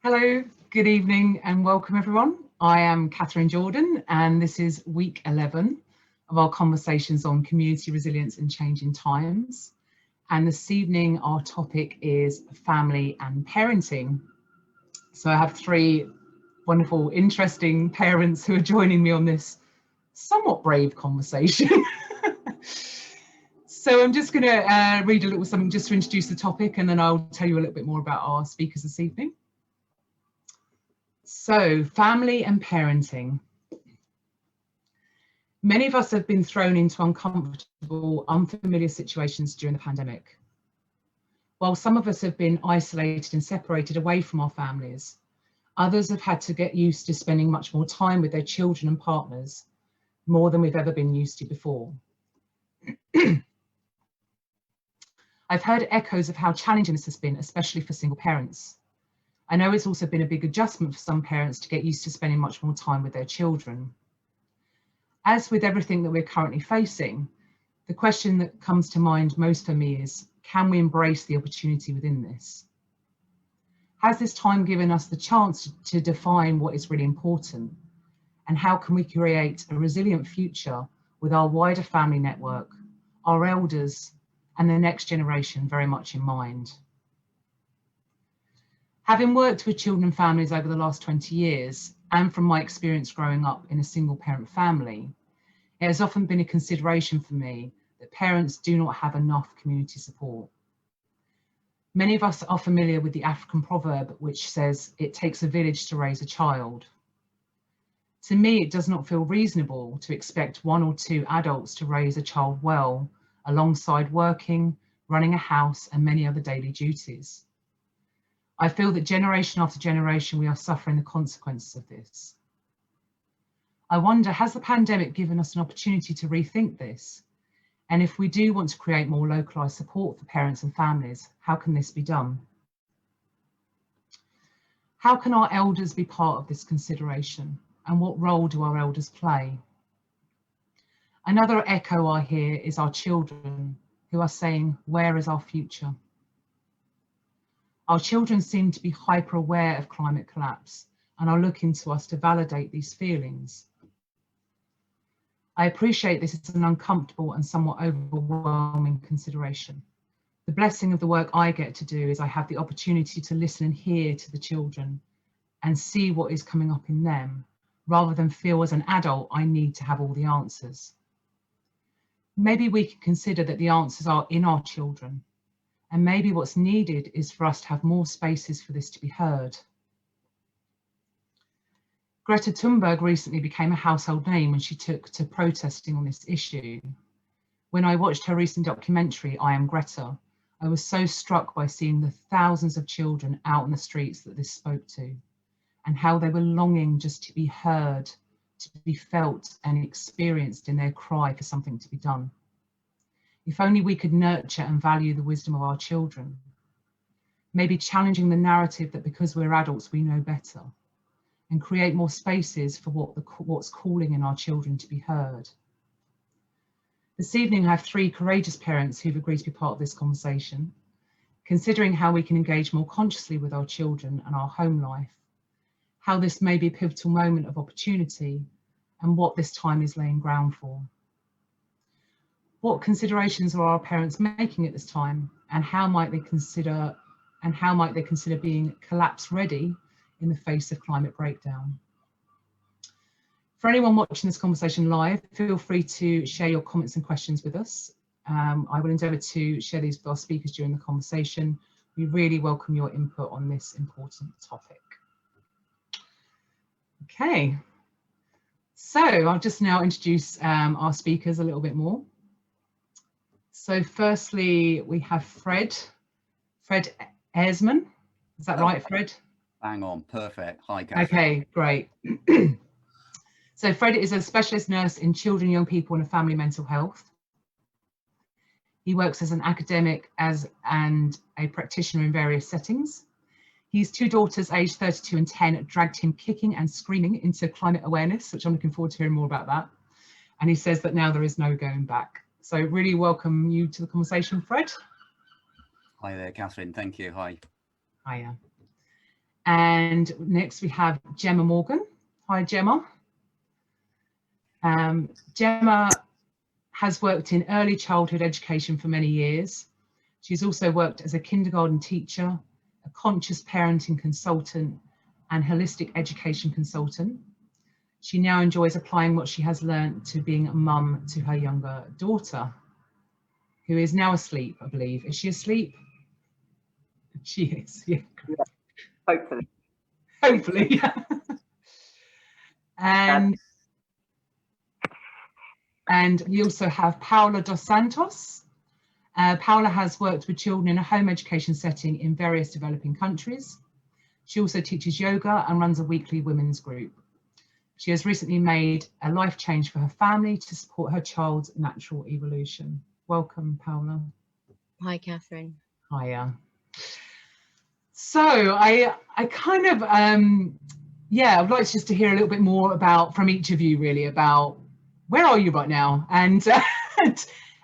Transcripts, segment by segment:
Hello, good evening and welcome everyone. I am Catherine Jordan and this is week 11 of our conversations on community resilience and changing times. And this evening our topic is family and parenting. So I have three wonderful, interesting parents who are joining me on this somewhat brave conversation. So I'm just going to read a little something just to introduce the topic, and then I'll tell you a little bit more about our speakers this evening. So, family and parenting. Many of us have been thrown into uncomfortable, unfamiliar situations during the pandemic. While some of us have been isolated and separated away from our families, others have had to get used to spending much more time with their children and partners, more than we've ever been used to before. I've heard echoes of how challenging this has been, especially for single parents. I know it's also been a big adjustment for some parents to get used to spending much more time with their children. As with everything that we're currently facing, the question that comes to mind most for me is, can we embrace the opportunity within this? Has this time given us the chance to define what is really important? And how can we create a resilient future with our wider family network, our elders, and the next generation very much in mind? Having worked with children and families over the last 20 years, and from my experience growing up in a single parent family, it has often been a consideration for me that parents do not have enough community support. Many of us are familiar with the African proverb which says, "It takes a village to raise a child." To me, it does not feel reasonable to expect one or two adults to raise a child well, alongside working, running a house, and many other daily duties. I feel that generation after generation, we are suffering the consequences of this. I wonder, has the pandemic given us an opportunity to rethink this? And if we do want to create more localised support for parents and families, how can this be done? How can our elders be part of this consideration? And what role do our elders play? Another echo I hear is our children who are saying, where is our future? Our children seem to be hyper aware of climate collapse and are looking to us to validate these feelings. I appreciate this is an uncomfortable and somewhat overwhelming consideration. The blessing of the work I get to do is I have the opportunity to listen and hear to the children and see what is coming up in them, rather than feel as an adult I need to have all the answers. Maybe we can consider that the answers are in our children, and maybe what's needed is for us to have more spaces for this to be heard. Greta Thunberg recently became a household name when she took to protesting on this issue. When I watched her recent documentary, I Am Greta, I was so struck by seeing the thousands of children out in the streets that this spoke to, and how they were longing just to be heard, to be felt and experienced in their cry for something to be done. If only we could nurture and value the wisdom of our children, maybe challenging the narrative that because we're adults we know better, and create more spaces for what's calling in our children to be heard. This evening I have three courageous parents who've agreed to be part of this conversation, considering how we can engage more consciously with our children and our home life, how this may be a pivotal moment of opportunity, and what this time is laying ground for. What considerations are our parents making at this time, and how might they consider being collapse ready in the face of climate breakdown? For anyone watching this conversation live, feel free to share your comments and questions with us. I will endeavour to share these with our speakers during the conversation. We really welcome your input on this important topic. Okay, so I'll just now introduce our speakers a little bit more. So firstly, we have Fred EHRESMANN. Is that right, Fred? Bang on, perfect. Hi, Catherine. Okay, great. So Fred is a specialist nurse in children, young people and family mental health. He works as an academic and a practitioner in various settings. His two daughters, aged 32 and 10, dragged him kicking and screaming into climate awareness, which I'm looking forward to hearing more about that. And he says that now there is no going back. So really welcome you to the conversation, Fred. Hi there, Catherine. Thank you. Hi. Hiya. And next we have Gemma Morgan. Hi, Gemma. Gemma has worked in early childhood education for many years. She's also worked as a kindergarten teacher, a conscious parenting consultant, and holistic education consultant. She now enjoys applying what she has learned to being a mum to her younger daughter, who is now asleep, I believe. Is she asleep? She is, yeah. Yeah, hopefully. Hopefully. And we also have Paola dos Santos. Paola has worked with children in a home education setting in various developing countries. She also teaches yoga and runs a weekly women's group. She has recently made a life change for her family to support her child's natural evolution. Welcome, Paola. Hi, Catherine. Hiya. So I kind of, yeah, I'd like just to hear a little bit more about, from each of you really, about where are you right now, and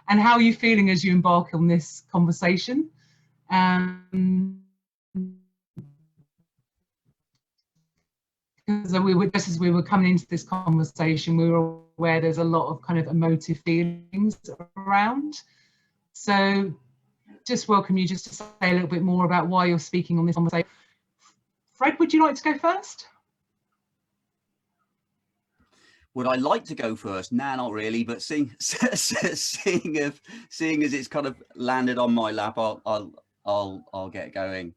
and how are you feeling as you embark on this conversation. Because we were, just as we were coming into this conversation, we were aware there's a lot of kind of emotive feelings around. So just welcome you just to say a little bit more about why you're speaking on this conversation. Fred, would you like to go first? Would I like to go first? Nah, not really. But seeing as it's kind of landed on my lap, I'll get going.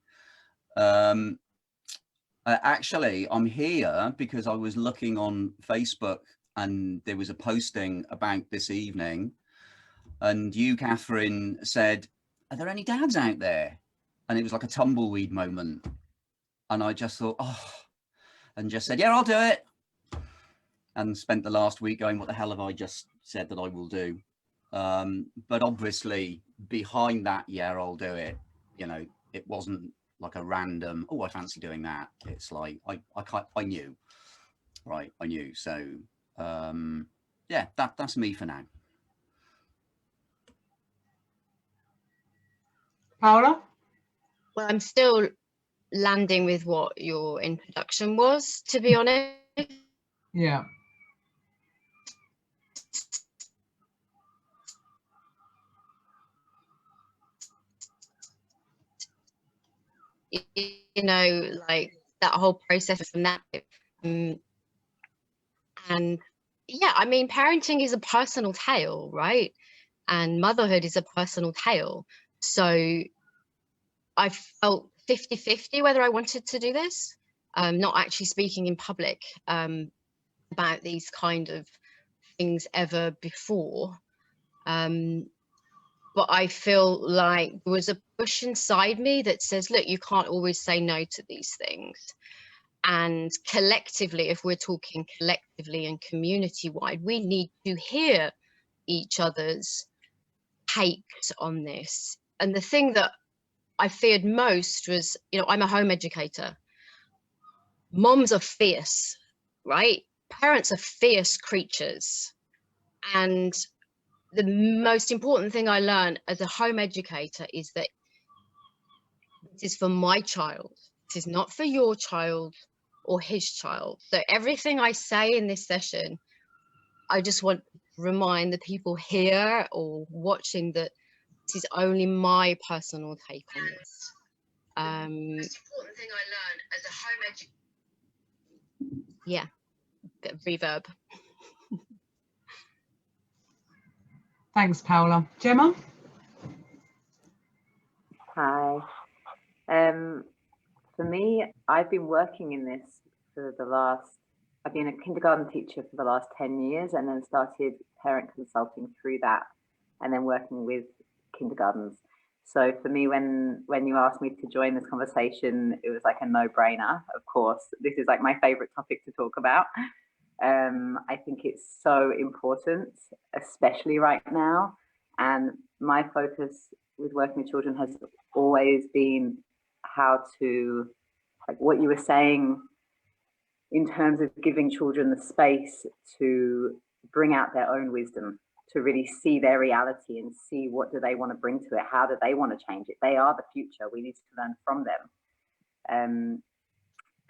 Actually, I'm here because I was looking on Facebook and there was a posting about this evening, and you, Catherine, said, "Are there any dads out there?" And it was like a tumbleweed moment, and I just thought, oh, and just said, "Yeah, I'll do it." And spent the last week going, what the hell have I just said that I will do? But obviously behind that, yeah, I'll do it. You know, it wasn't like a random, oh, I fancy doing that. It's like, I knew, right? I knew. So yeah, that's me for now. Paola? Well, I'm still landing with what your introduction was, to be honest. Yeah. You know, like that whole process from that. And yeah, I mean, parenting is a personal tale, right? And motherhood is a personal tale. So I felt 50-50 whether I wanted to do this. Not actually speaking in public about these kind of things ever before. But I feel like there was a push inside me that says, look, you can't always say no to these things. And collectively, if we're talking collectively and community-wide, we need to hear each other's takes on this. And the thing that I feared most was, you know, I'm a home educator. Moms are fierce, right? Parents are fierce creatures. And the most important thing I learned as a home educator is that this is for my child. This is not for your child or his child. So everything I say in this session, I just want to remind the people here or watching that this is only my personal take on this. The most important thing I learned as a home educator. Yeah, bit of reverb. Thanks, Paola. Gemma? Hi. For me, I've been working in this for I've been a kindergarten teacher for the last 10 years and then started parent consulting through that and then working with kindergartens. So for me, when you asked me to join this conversation, it was like a no-brainer. Of course, this is like my favorite topic to talk about. I think it's so important, especially right now. And my focus with working with children has always been how to, like what you were saying, in terms of giving children the space to bring out their own wisdom, to really see their reality and see what do they want to bring to it, how do they want to change it. They are the future. We need to learn from them.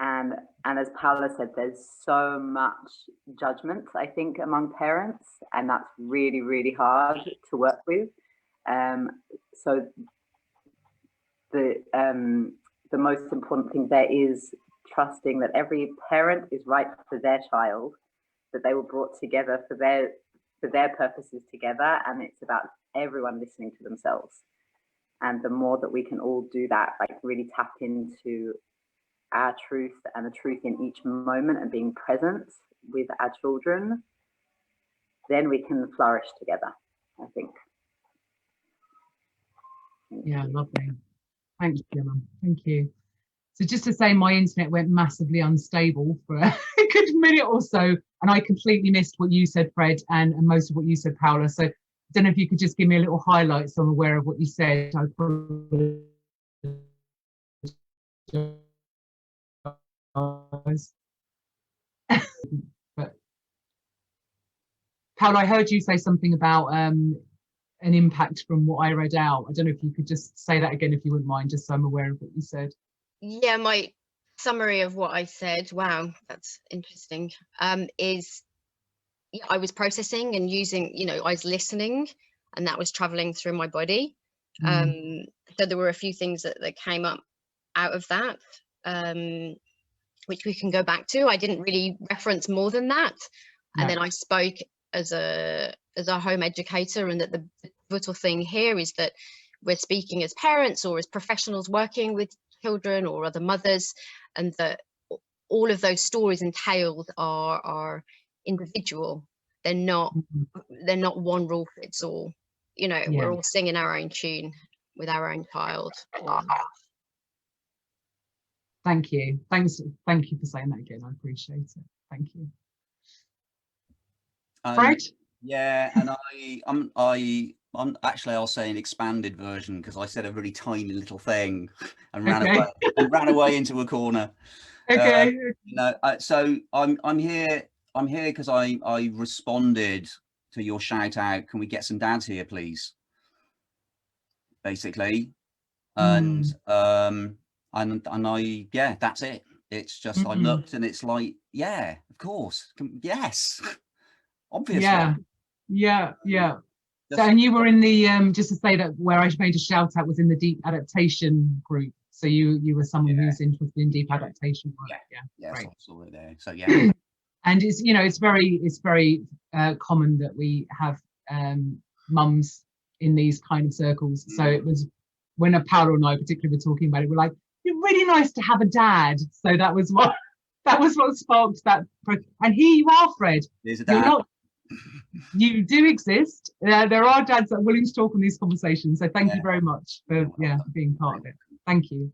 And as Paola said, there's so much judgment, I think, among parents, and that's really, really hard to work with. So the most important thing there is trusting that every parent is right for their child, that they were brought together for their purposes together, and it's about everyone listening to themselves. And the more that we can all do that, like really tap into our truth and the truth in each moment and being present with our children, then we can flourish together, I think. Yeah, lovely. Thanks, Gemma. Thank you. So just to say, my internet went massively unstable for a good minute or so, and I completely missed what you said, Fred, and most of what you said, Paola. So I don't know if you could just give me a little highlight so I'm aware of what you said. I probably... But Paola, I heard you say something about an impact from what I read out. I don't know if you could just say that again, if you wouldn't mind, just so I'm aware of what you said. Yeah, my summary of what I said, wow, that's interesting, is I was processing and using, you know, I was listening, and that was traveling through my body. So there were a few things that came up out of that, which we can go back to. I didn't really reference more than that. And then I spoke as a home educator, and that the pivotal thing here is that we're speaking as parents or as professionals working with children or other mothers, and that all of those stories entailed are individual. They're not one rule fits all. You know, we're all singing our own tune with our own child. Thank you. Thank you for saying that again. I appreciate it. Thank you. Fred? Yeah, and I'm actually, I'll say an expanded version, because I said a really tiny little thing and ran away into a corner. Okay. You know, so I'm here because I responded to your shout out. Can we get some dads here, please? Basically, and I, yeah, that's it. It's just I looked and it's like, yeah, of course, yes, obviously. Yeah. So, and you were in the just to say that where I made a shout out was in the deep adaptation group. So you were someone who's interested in deep adaptation work. Yeah, right. Absolutely there. So yeah. And it's, you know, it's very common that we have mums in these kind of circles. So it was when Paola and I particularly were talking about it, we're like, it's really nice to have a dad. So that was what sparked that. And here you are, Fred. There's a dad. You do exist. There are dads that are willing to talk on these conversations. So thank you very much for being part of it. Thank you.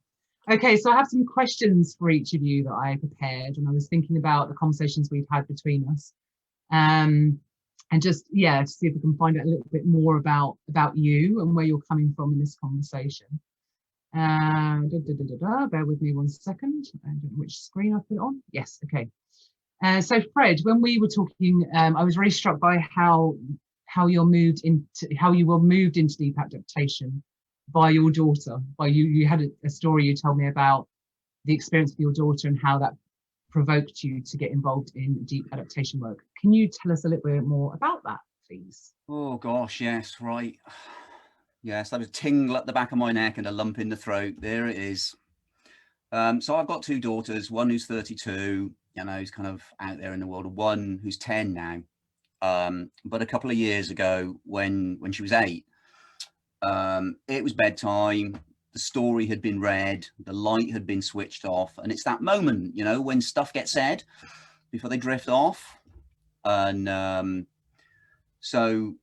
Okay, so I have some questions for each of you that I prepared, and I was thinking about the conversations we've had between us, and just to see if we can find out a little bit more about you and where you're coming from in this conversation. Bear with me 1 second. I don't know which screen I put it on. Yes, okay. So Fred, when we were talking, I was really struck by how you were moved into deep adaptation by your daughter. You had a story you told me about the experience of your daughter and how that provoked you to get involved in deep adaptation work. Can you tell us a little bit more about that, please? Oh gosh, yes, right. Yes, that was a tingle at the back of my neck and a lump in the throat. There it is. So I've got 2 daughters, one who's 32, you know, who's kind of out there in the world, and one who's 10 now. But a couple of years ago, when she was 8, it was bedtime, the story had been read, the light had been switched off, and it's that moment, you know, when stuff gets said before they drift off. And so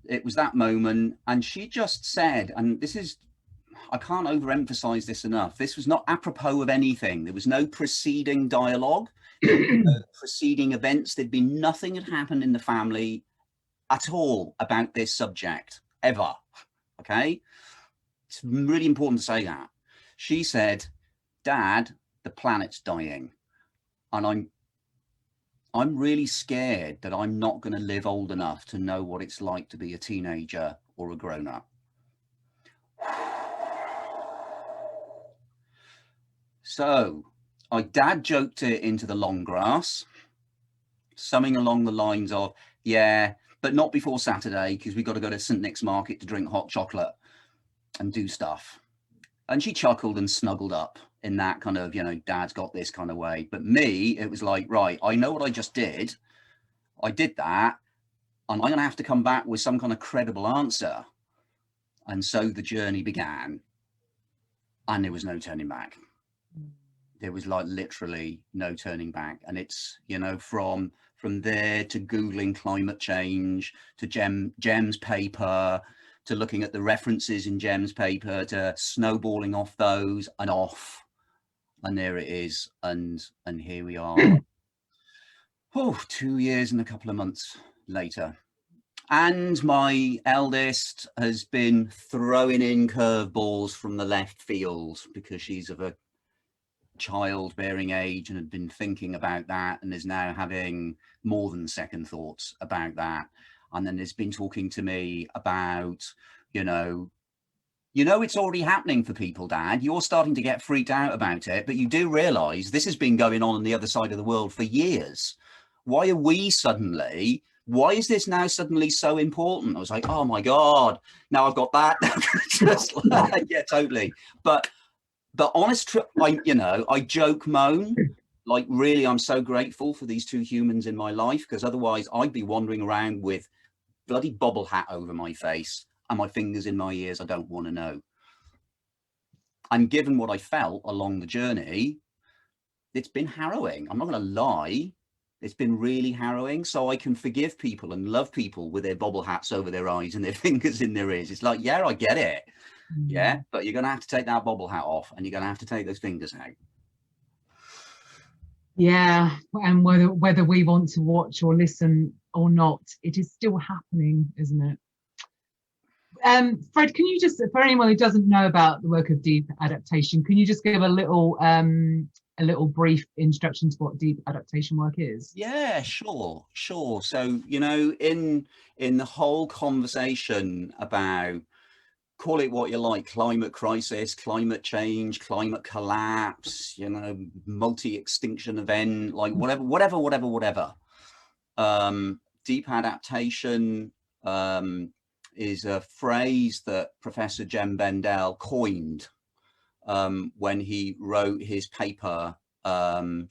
it was that moment, and she just said, and this is, I can't overemphasize this enough, this was not apropos of anything. There was no preceding dialogue, no preceding events. There'd been nothing had happened in the family at all about this subject, ever. Okay, it's really important to say that. She said, Dad, the planet's dying, and I'm really scared that I'm not going to live old enough to know what it's like to be a teenager or a grown-up. So Dad joked it into the long grass, something along the lines of, yeah, but not before Saturday, because we've got to go to St. Nick's Market to drink hot chocolate and do stuff. And she chuckled and snuggled up in that kind of, you know, Dad's got this kind of way. But me, it was like, right, I know what I just did. I did that, and I'm going to have to come back with some kind of credible answer. And so the journey began, and there was no turning back. There was like literally no turning back. And it's, you know, from there to Googling climate change, to GEMMA's paper, to looking at the references in GEMMA's paper, to snowballing off those and off. And there it is. And here we are. Oh, 2 years and a couple of months later. And my eldest has been throwing in curveballs from the left field, because she's of a childbearing age and had been thinking about that, and is now having more than second thoughts about that. And then has been talking to me about, you know, it's already happening for people, Dad. You're starting to get freaked out about it, but you do realize this has been going on the other side of the world for years. Why are we suddenly, why is this now suddenly so important? I was like, oh my God, now I've got that. Just like, yeah, totally. But honest, I joke, moan, like, really, I'm so grateful for these two humans in my life, because otherwise I'd be wandering around with bloody bobble hat over my face and my fingers in my ears. I don't want to know. And given what I felt along the journey, it's been harrowing. I'm not going to lie. It's been really harrowing. So I can forgive people and love people with their bobble hats over their eyes and their fingers in their ears. It's like, yeah, I get it. Yeah, but you're going to have to take that bobble hat off, and you're going to have to take those fingers out. Yeah, and whether we want to watch or listen or not, it is still happening, isn't it? Fred, can you just, for anyone who doesn't know about the work of deep adaptation, can you just give a little brief introduction to what deep adaptation work is? Yeah, sure. So, you know, in the whole conversation about, call it what you like, climate crisis, climate change, climate collapse, you know, multi-extinction event, like whatever. Deep adaptation is a phrase that Professor Jem Bendell coined when he wrote his paper,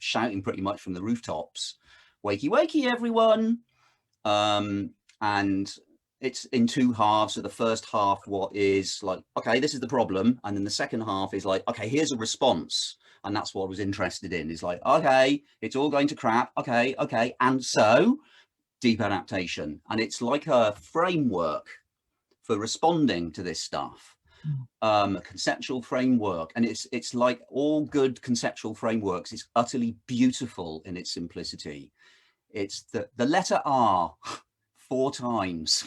shouting pretty much from the rooftops, wakey, wakey, everyone. And it's in two halves. So the first half, what is like, okay, this is the problem. And then the second half is like, okay, here's a response. And that's what I was interested in, is like, okay, it's all going to crap. Okay. And so deep adaptation. And it's like a framework for responding to this stuff, a conceptual framework. And it's like all good conceptual frameworks. It's utterly beautiful in its simplicity. It's the letter R 4 times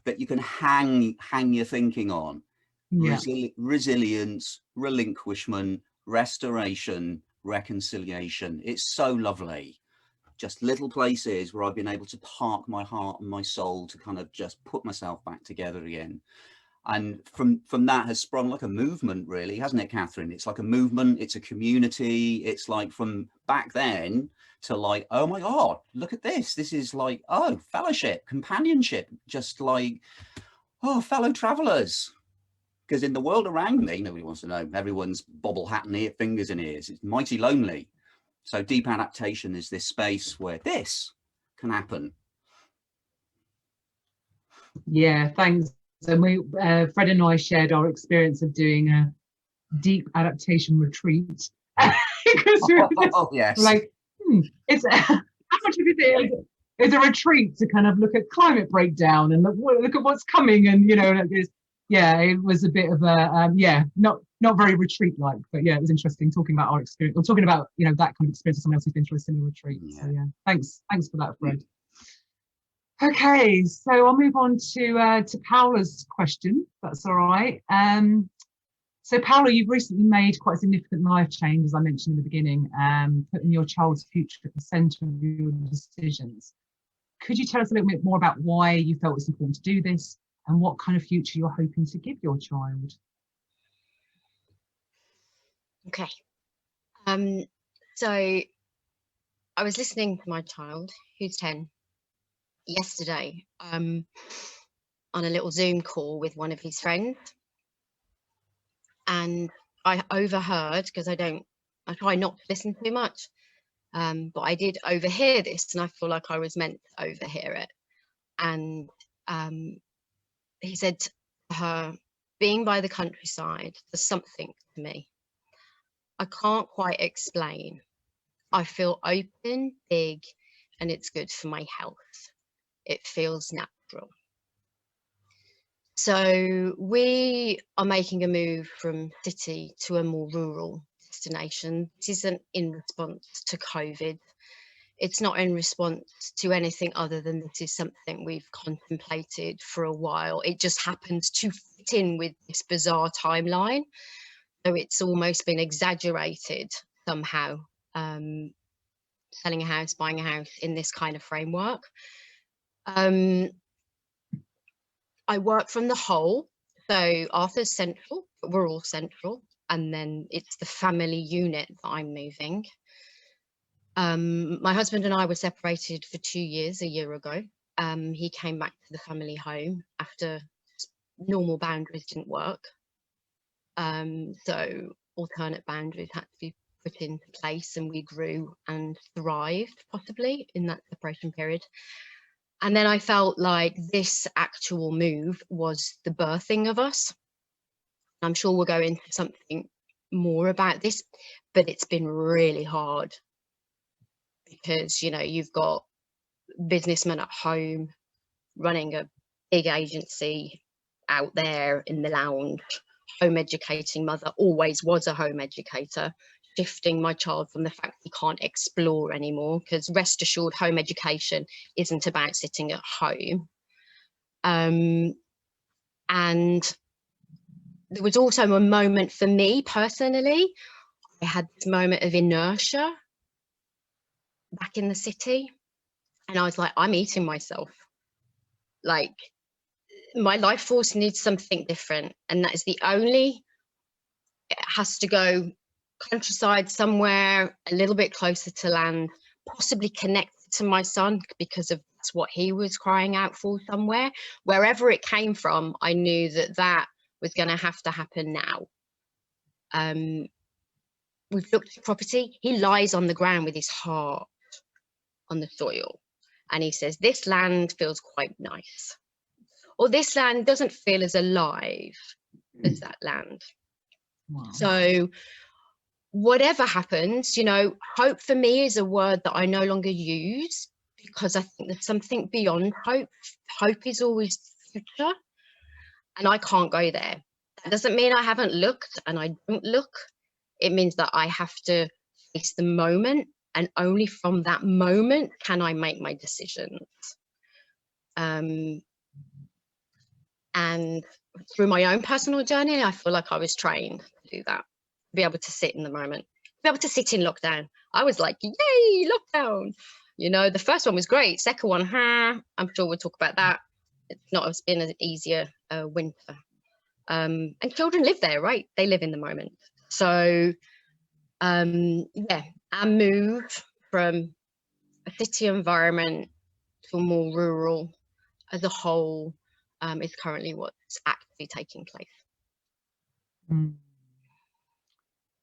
that you can hang your thinking on. Yeah. Resilience, relinquishment, restoration, reconciliation. It's so lovely. Just little places where I've been able to park my heart and my soul to kind of just put myself back together again. And from that has sprung like a movement, really, hasn't it, Catherine? It's like a movement, it's a community. It's like from back then to like, oh my God, look at this. This is like, oh, fellowship, companionship, just like, oh, fellow travelers. Because in the world around me, nobody wants to know. Everyone's bobble hat and ear, fingers and ears. It's mighty lonely. So deep adaptation is this space where this can happen. Yeah, thanks. So Fred and I shared our experience of doing a deep adaptation retreat. Yes. Like, it's how much of it is a retreat to kind of look at climate breakdown and look at what's coming, and you know, it was a bit of a not very retreat like, but yeah, it was interesting talking about our experience, or talking about, you know, that kind of experience of someone else who's been through a similar retreat. Yeah. So yeah, thanks for that, Fred. Okay, so I'll move on to Paola's question, if that's all right. So Paola, you've recently made quite a significant life change, as I mentioned in the beginning, putting your child's future at the centre of your decisions. Could you tell us a little bit more about why you felt it's important to do this, and what kind of future you're hoping to give your child? Okay. So I was listening to my child, who's 10, yesterday, on a little Zoom call with one of his friends. And I overheard, because I try not to listen too much, but I did overhear this, and I feel like I was meant to overhear it. And he said to her, being by the countryside does something to me. I can't quite explain. I feel open, big, and it's good for my health. It feels natural. So we are making a move from city to a more rural destination. This isn't in response to COVID. It's not in response to anything other than this is something we've contemplated for a while. It just happens to fit in with this bizarre timeline. So it's almost been exaggerated somehow, selling a house, buying a house in this kind of framework. I work from the whole. So Arthur's central, but we're all central. And then it's the family unit that I'm moving. My husband and I were separated for 2 years a year ago. He came back to the family home after normal boundaries didn't work. So alternate boundaries had to be put into place, and we grew and thrived possibly in that separation period. And then I felt like this actual move was the birthing of us. I'm sure we'll go into something more about this, but it's been really hard because, you know, you've got businessmen at home running a big agency out there in the lounge, home educating mother, always was a home educator, shifting my child from the fact he can't explore anymore, because rest assured home education isn't about sitting at home. And there was also a moment for me personally, I had this moment of inertia back in the city, and I was like, I'm eating myself. Like, my life force needs something different, and that is the only, it has to go countryside somewhere a little bit closer to land, possibly connected to my son, because of that's what he was crying out for somewhere. Wherever it came from, I knew that that was going to have to happen now. We've looked at property. He lies on the ground with his heart on the soil, and he says, this land feels quite nice, or this land doesn't feel as alive as that land. Wow. So whatever happens, you know, hope for me is a word that I no longer use, because I think there's something beyond hope. Hope is always future, and I can't go there. That doesn't mean I haven't looked, and I don't look. It means that I have to face the moment, and only from that moment can I make my decisions. And through my own personal journey, I feel like I was trained to do that, be able to sit in the moment, be able to sit in lockdown. I was like, yay, lockdown. You know, the first one was great. Second one, I'm sure we'll talk about that. It's not as been an easier winter. And children live there, right? They live in the moment. So, yeah, our move from a city environment to a more rural as a whole is currently what's actually taking place. Mm.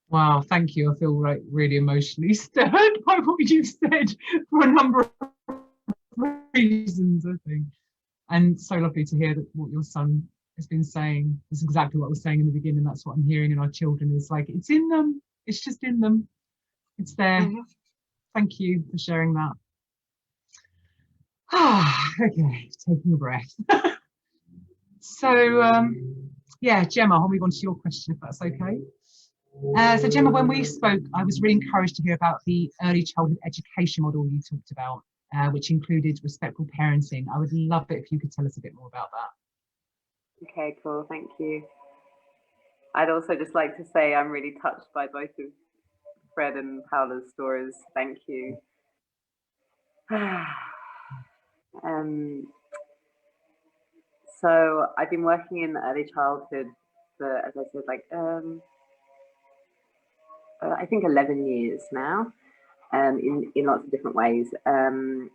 Wow, thank you. I feel like really emotionally stirred by what you've said for a number of reasons, I think. And so lovely to hear that what your son has been saying is exactly what I was saying in the beginning. That's what I'm hearing in our children, is like, it's in them. It's just in them. It's there. Mm-hmm. Thank you for sharing that. Okay, taking a breath. So, yeah, Gemma, I'll move on to your question, if that's okay. So Gemma, when we spoke, I was really encouraged to hear about the early childhood education model you talked about, which included respectful parenting. I would love it if you could tell us a bit more about that. Okay, cool, thank you. I'd also just like to say I'm really touched by both of Fred and Paola's stories. Thank you. So I've been working in early childhood for, as I said, like I think 11 years now, in lots of different ways. And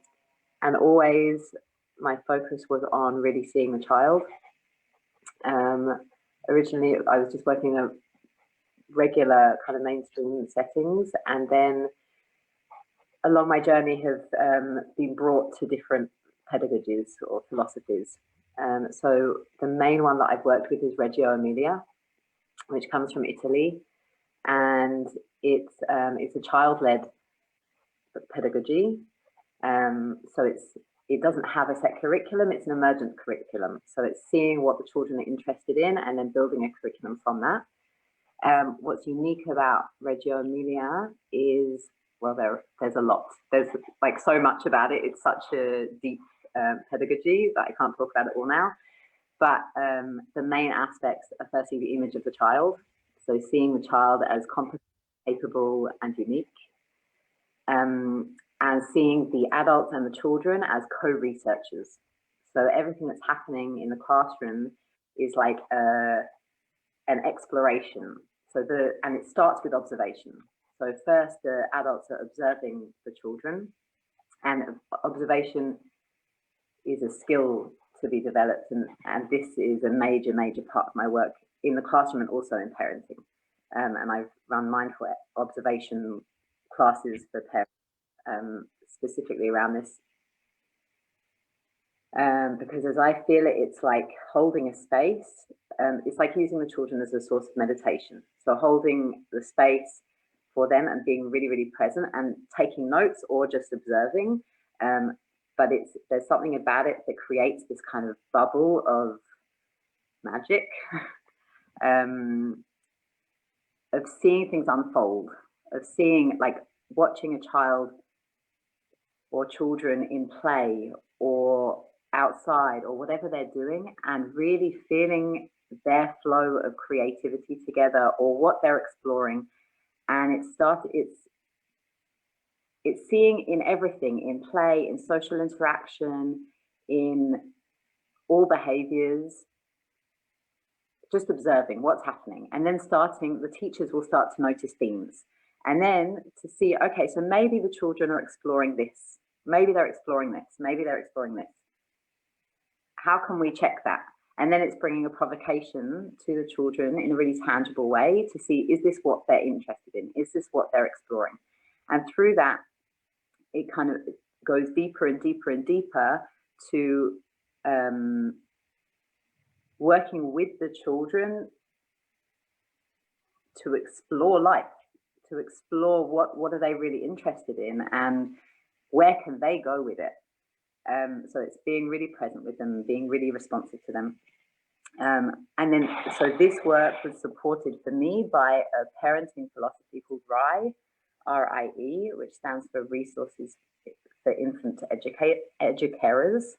always my focus was on really seeing the child. Originally, I was just working in a regular kind of mainstream settings, and then along my journey have been brought to different pedagogies or philosophies. So the main one that I've worked with is Reggio Emilia, which comes from Italy, and it's a child-led pedagogy. So it doesn't have a set curriculum, it's an emergent curriculum. So it's seeing what the children are interested in and then building a curriculum from that. What's unique about Reggio Emilia is, well, there's a lot. There's like so much about it. It's such a deep pedagogy that I can't talk about it all now. But the main aspects are firstly the image of the child. So seeing the child as competent, capable and unique. And seeing the adults and the children as co-researchers. So everything that's happening in the classroom is like an exploration. And it starts with observation. So first the adults are observing the children, and observation is a skill to be developed. And this is a major, major part of my work in the classroom and also in parenting. And I've run mindful observation classes for parents, specifically around this, because as I feel it, it's like holding a space. It's like using the children as a source of meditation. So holding the space for them and being really, really present and taking notes or just observing. But there's something about it that creates this kind of bubble of magic, of seeing things unfold, of seeing, like watching a child or children in play or outside or whatever they're doing, and really feeling their flow of creativity together or what they're exploring. And it's seeing in everything, in play, in social interaction, in all behaviors, just observing what's happening. And then the teachers will start to notice themes. And then to see, okay, so maybe the children are exploring this. Maybe they're exploring this. Maybe they're exploring this. How can we check that? And then it's bringing a provocation to the children in a really tangible way to see, is this what they're interested in? Is this what they're exploring? And through that, it kind of goes deeper and deeper and deeper to working with the children to explore life, to explore what are they really interested in and where can they go with it. So it's being really present with them, being really responsive to them. And then, so this work was supported for me by a parenting philosophy called RIE, R-I-E, which stands for Resources for Infant Educators.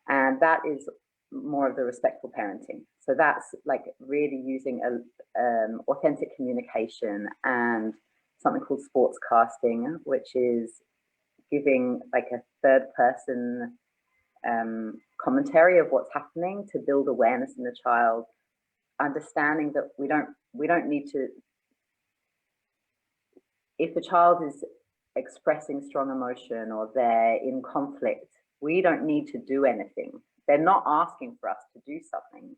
And that is more of the respectful parenting. So that's like really using authentic communication and something called sports casting, which is giving like a third person commentary of what's happening to build awareness in the child, understanding that we don't need to, if the child is expressing strong emotion or they're in conflict, we don't need to do anything. They're not asking for us to do something.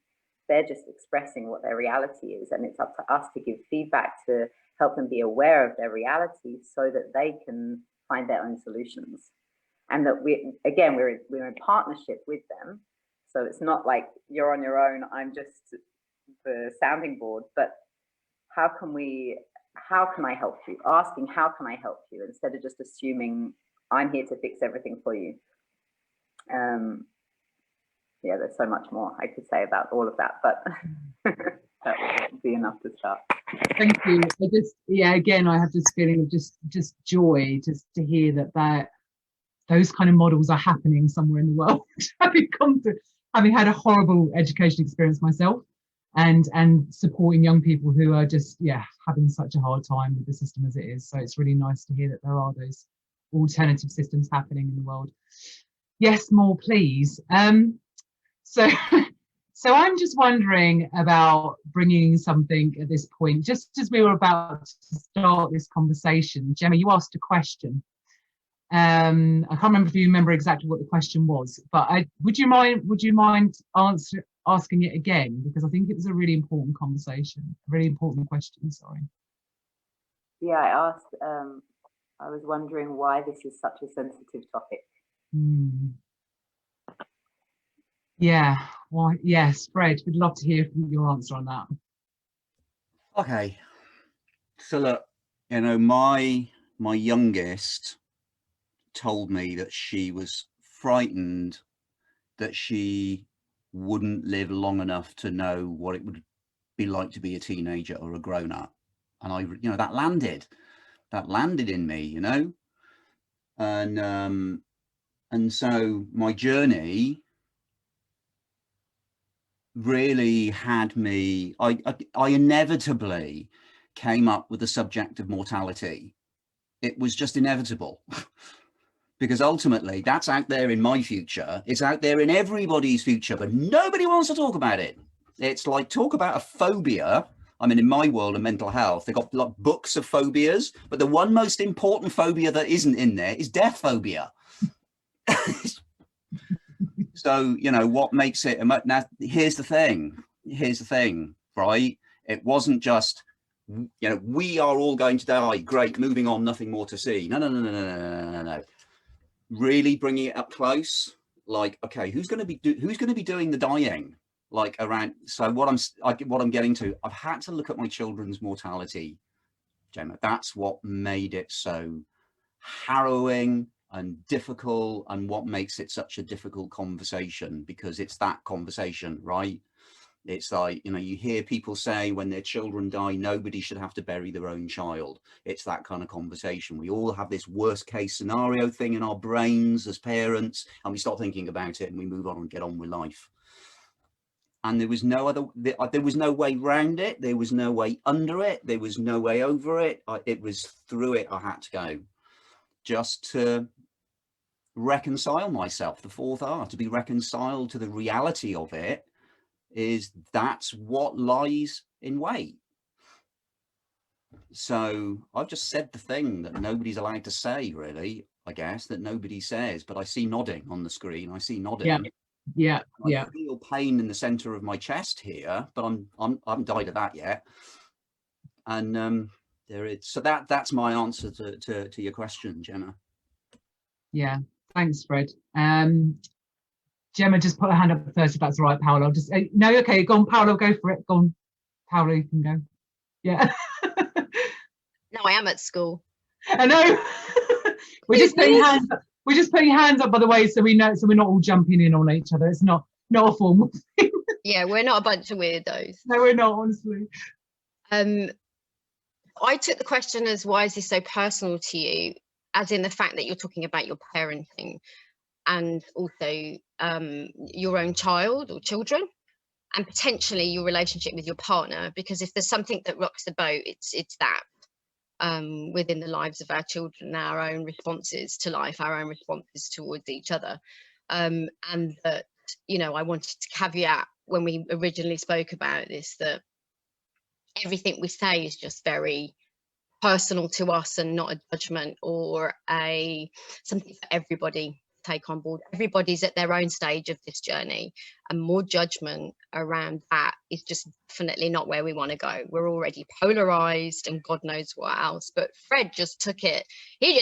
They're just expressing what their reality is, and it's up to us to give feedback to help them be aware of their reality so that they can find their own solutions. And that we're in partnership with them. So it's not like you're on your own, I'm just the sounding board, but how can I help you? Asking, how can I help you? Instead of just assuming I'm here to fix everything for you. Yeah, there's so much more I could say about all of that, but that would be enough to start. Thank you. Again, I have this feeling of just joy just to hear that those kind of models are happening somewhere in the world. having had a horrible education experience myself, and supporting young people who are just having such a hard time with the system as it is. So it's really nice to hear that there are those alternative systems happening in the world. Yes, more please. So So I'm just wondering about bringing something at this point, just as we were about to start this conversation. Gemma, you asked a question. I can't remember if you remember exactly what the question was, but would you mind asking it again? Because I think it was a really important conversation, a really important question, sorry. Yeah, I asked, I was wondering why this is such a sensitive topic. Yeah, why? Yes, Fred, we'd love to hear your answer on that. Okay, so look, you know, my youngest told me that she was frightened that she wouldn't live long enough to know what it would be like to be a teenager or a grown-up. And I, you know, that landed in me, you know. And so my journey really had me, I inevitably came up with the subject of mortality. It was just inevitable. Because ultimately that's out there in my future, it's out there in everybody's future, but nobody wants to talk about it. It's like, talk about a phobia. I mean, in my world of mental health, they've got like books of phobias, but the one most important phobia that isn't in there is death phobia. So, you know, what makes it, now here's the thing, right? It wasn't just, you know, we are all going to die, great, moving on, nothing more to see. No. Really bringing it up close, like, okay, who's going to be doing the dying, like around. So what I'm getting to, I've had to look at my children's mortality, Gemma. That's what made it so harrowing and difficult, and what makes it such a difficult conversation, because it's that conversation, right? It's like, you know, you hear people say when their children die, nobody should have to bury their own child. It's that kind of conversation. We all have this worst case scenario thing in our brains as parents, and we start thinking about it and we move on and get on with life. And there was no way around it. There was no way under it. There was no way over it. It was through it. I had to go, just to reconcile myself. The fourth R, to be reconciled to the reality of it, that's what lies in wait. So I've just said the thing that nobody's allowed to say, really, I guess, that nobody says, but I see nodding on the screen. I see nodding. Yeah. I feel pain in the center of my chest here, but I haven't died of that yet. And so that's my answer to your question, Gemma. Yeah, thanks, Fred. Gemma just put her hand up first, if that's all right, Paola. Just no, okay, go on, Paola, go for it. Go on, Paola, you can go. Yeah. No, I am at school. I know. We're just putting hands up. We're just putting hands up, by the way, so we know, so we're not all jumping in on each other. It's not a formal thing. Yeah, we're not a bunch of weirdos. No, we're not, honestly. I took the question as, why is this so personal to you, as in the fact that you're talking about your parenting and also your own child or children, and potentially your relationship with your partner, because if there's something that rocks the boat, it's that within the lives of our children, our own responses to life, our own responses towards each other. And that, you know, I wanted to caveat when we originally spoke about this, that everything we say is just very personal to us and not a judgment or something for everybody to take on board. Everybody's at their own stage of this journey, and more judgment around that is just definitely not where we want to go. We're already polarized and God knows what else, but Fred just took it, you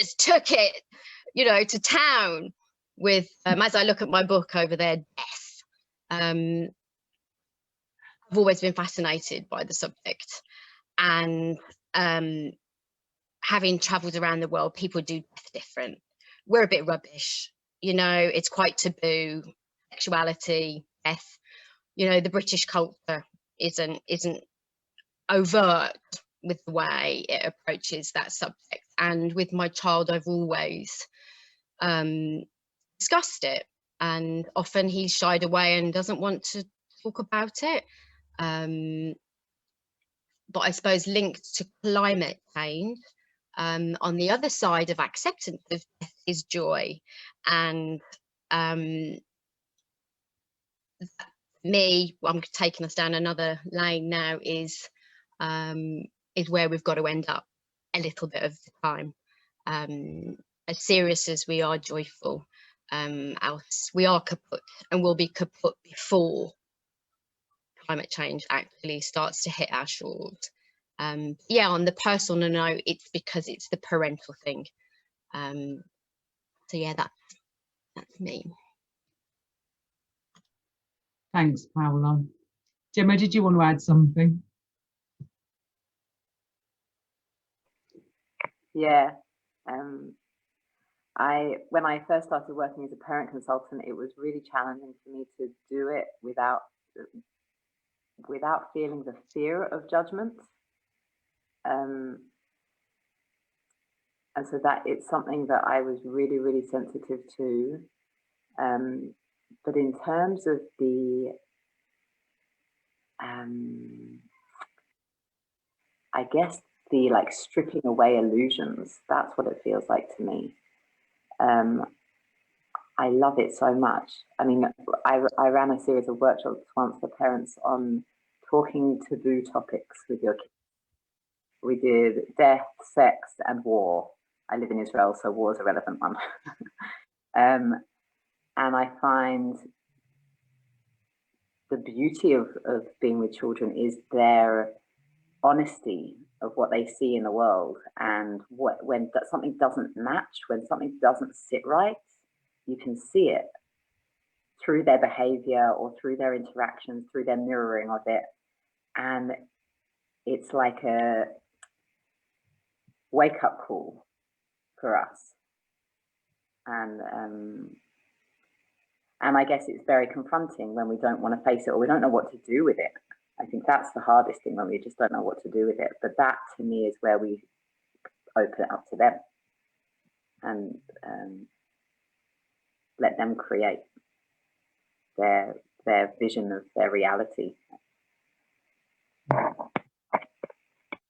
know, to town with, as I look at my book over there, death. I've always been fascinated by the subject, and having traveled around the world, people do death different. We're a bit rubbish, you know, it's quite taboo. Sexuality, death, you know, the British culture isn't overt with the way it approaches that subject. And with my child, I've always discussed it, and often he's shied away and doesn't want to talk about it. But I suppose linked to climate change, on the other side of acceptance of death is joy, and me, I'm taking us down another lane now, is where we've got to end up a little bit of the time. As serious as we are joyful, we are kaput, and we'll be kaput before climate change actually starts to hit our shores. Yeah, on the personal note, it's because it's the parental thing. So yeah, that's me. Thanks, Paola. Gemma, did you want to add something? Yeah. When I first started working as a parent consultant, it was really challenging for me to do it without feeling the fear of judgment. And so that it's something that I was really, really sensitive to. But in terms of the, I guess the like stripping away illusions, that's what it feels like to me. I love it so much. I mean, I ran a series of workshops once for parents on talking taboo topics with your kids. We did death, sex, and war. I live in Israel, so war is a relevant one. And I find the beauty of being with children is their honesty of what they see in the world, and when something doesn't match, when something doesn't sit right, you can see it through their behavior or through their interactions, through their mirroring of it. And it's like a wake-up call for us. And I guess it's very confronting when we don't want to face it or we don't know what to do with it. I think that's the hardest thing, when we just don't know what to do with it. But that, to me, is where we open it up to them and let them create their vision of their reality.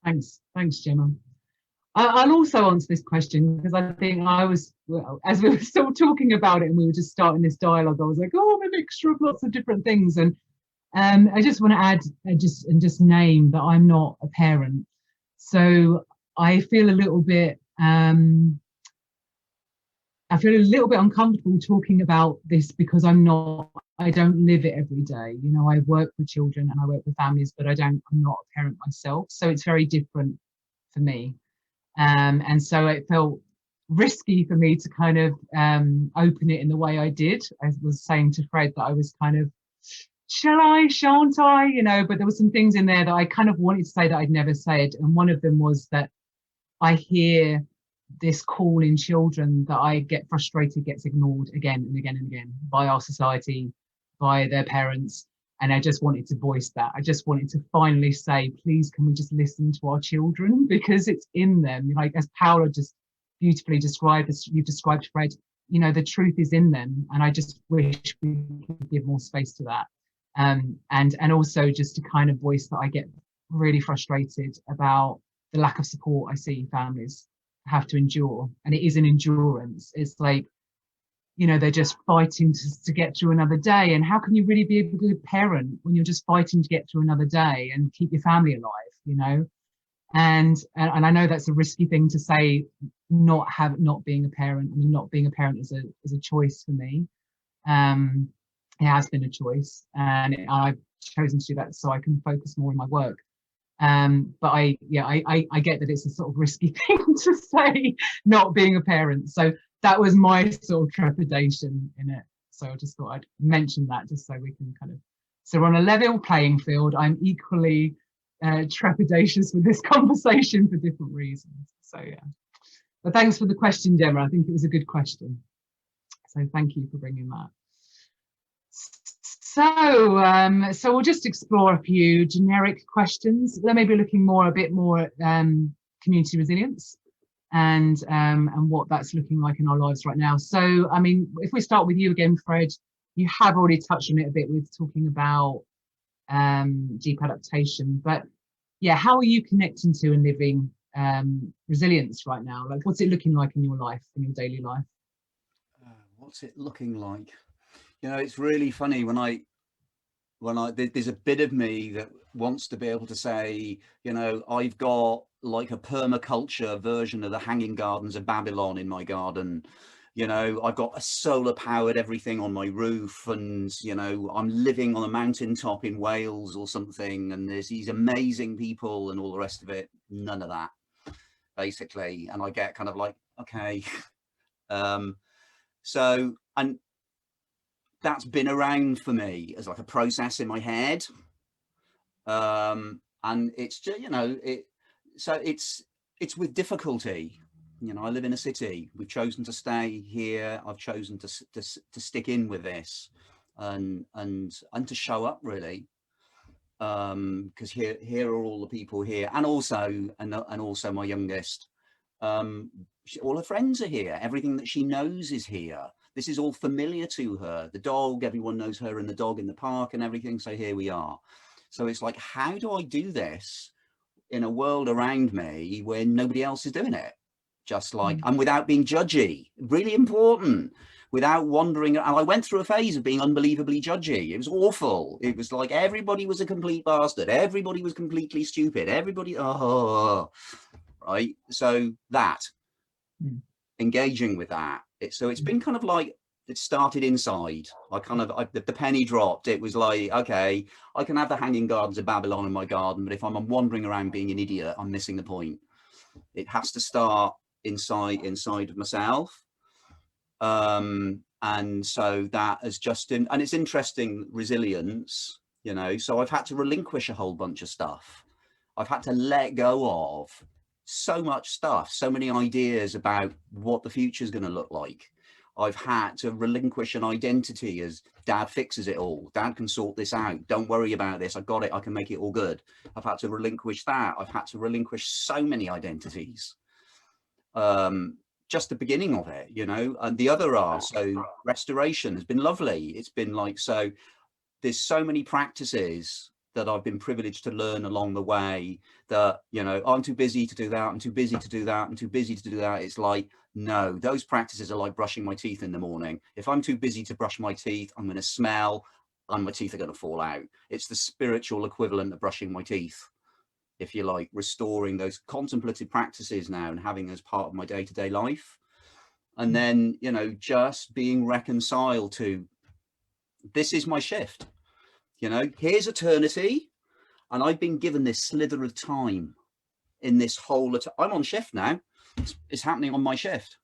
Thanks, Gemma. I'll also answer this question, because I think as we were still talking about it and we were just starting this dialogue, I was like, oh, I'm a mixture of lots of different things. And I just want to add just name that I'm not a parent. So I feel a little bit uncomfortable talking about this, because I don't live it every day. You know, I work with children and I work with families, but I'm not a parent myself. So it's very different for me. And so it felt risky for me to kind of open it in the way I did. I was saying to Fred that I was kind of, shall I, shan't I, you know, but there were some things in there that I kind of wanted to say that I'd never said. And one of them was that I hear this call in children that I get frustrated gets ignored again and again and again by our society, by their parents. And I just wanted to voice that. I just wanted to finally say, please, can we just listen to our children? Because it's in them. Like, as Paola just beautifully described, as you've described, Fred, you know, the truth is in them. And I just wish we could give more space to that. And also just to kind of voice that I get really frustrated about the lack of support I see families have to endure. And it is an endurance. It's like, you know, they're just fighting to get through another day. And how can you really be a good parent when you're just fighting to get through another day and keep your family alive, you know? And I know that's a risky thing to say, not being a parent. I mean, not being a parent is a choice for me. It has been a choice, and I've chosen to do that so I can focus more on my work. But I get that it's a sort of risky thing to say, not being a parent. So that was my sort of trepidation in it. So I just thought I'd mention that, just so we can kind of, so we're on a level playing field. I'm equally trepidatious with this conversation for different reasons. So yeah, but thanks for the question, Gemma. I think it was a good question. So thank you for bringing that. So we'll just explore a few generic questions. They're maybe looking a bit more at community resilience and what that's looking like in our lives right now. So, I mean, if we start with you again, Fred, you have already touched on it a bit with talking about deep adaptation, but yeah, how are you connecting to and living resilience right now? Like, what's it looking like in your life, in your daily life? What's it looking like? You know, it's really funny when there's a bit of me that wants to be able to say, you know, I've got like a permaculture version of the Hanging Gardens of Babylon in my garden. You know, I've got a solar powered everything on my roof, and, you know, I'm living on a mountaintop in Wales or something, and there's these amazing people and all the rest of it. None of that, basically. And I get kind of like, okay. So, and that's been around for me as like a process in my head. And it's just, you know, so it's with difficulty. You know, I live in a city. We've chosen to stay here. I've chosen to stick in with this, and to show up, really, because here are all the people here, and also my youngest. All her friends are here. Everything that she knows is here. This is all familiar to her. The dog, everyone knows her and the dog in the park and everything. So here we are. So it's like, how do I do this in a world around me where nobody else is doing it? Just like, and without being judgy, really important, without wandering. And I went through a phase of being unbelievably judgy. It was awful. It was like everybody was a complete bastard. Everybody was completely stupid. Everybody, right? So that, engaging with that. So it's been kind of like, it started inside. The penny dropped. It was like, okay, I can have the Hanging Gardens of Babylon in my garden, but if I'm wandering around being an idiot, I'm missing the point. It has to start inside of myself. And so that has just been, and it's interesting, resilience, you know, so I've had to relinquish a whole bunch of stuff. I've had to let go of so much stuff, so many ideas about what the future is going to look like. I've had to relinquish an identity as dad fixes it all. Dad can sort this out. Don't worry about this. I got it. I can make it all good. I've had to relinquish that. I've had to relinquish so many identities. Just the beginning of it, you know, and the other are, so restoration has been lovely. It's been like, so there's so many practices that I've been privileged to learn along the way that, you know, I'm too busy to do that. I'm too busy to do that. I'm too busy to do that. It's like, no, those practices are like brushing my teeth in the morning. If I'm too busy to brush my teeth, I'm going to smell and my teeth are going to fall out. It's the spiritual equivalent of brushing my teeth, if you like, restoring those contemplative practices now and having as part of my day-to-day life. And then, you know, just being reconciled to, this is my shift. You know, here's eternity, and I've been given this slither of time in this whole, I'm on shift now. It's happening on my shift,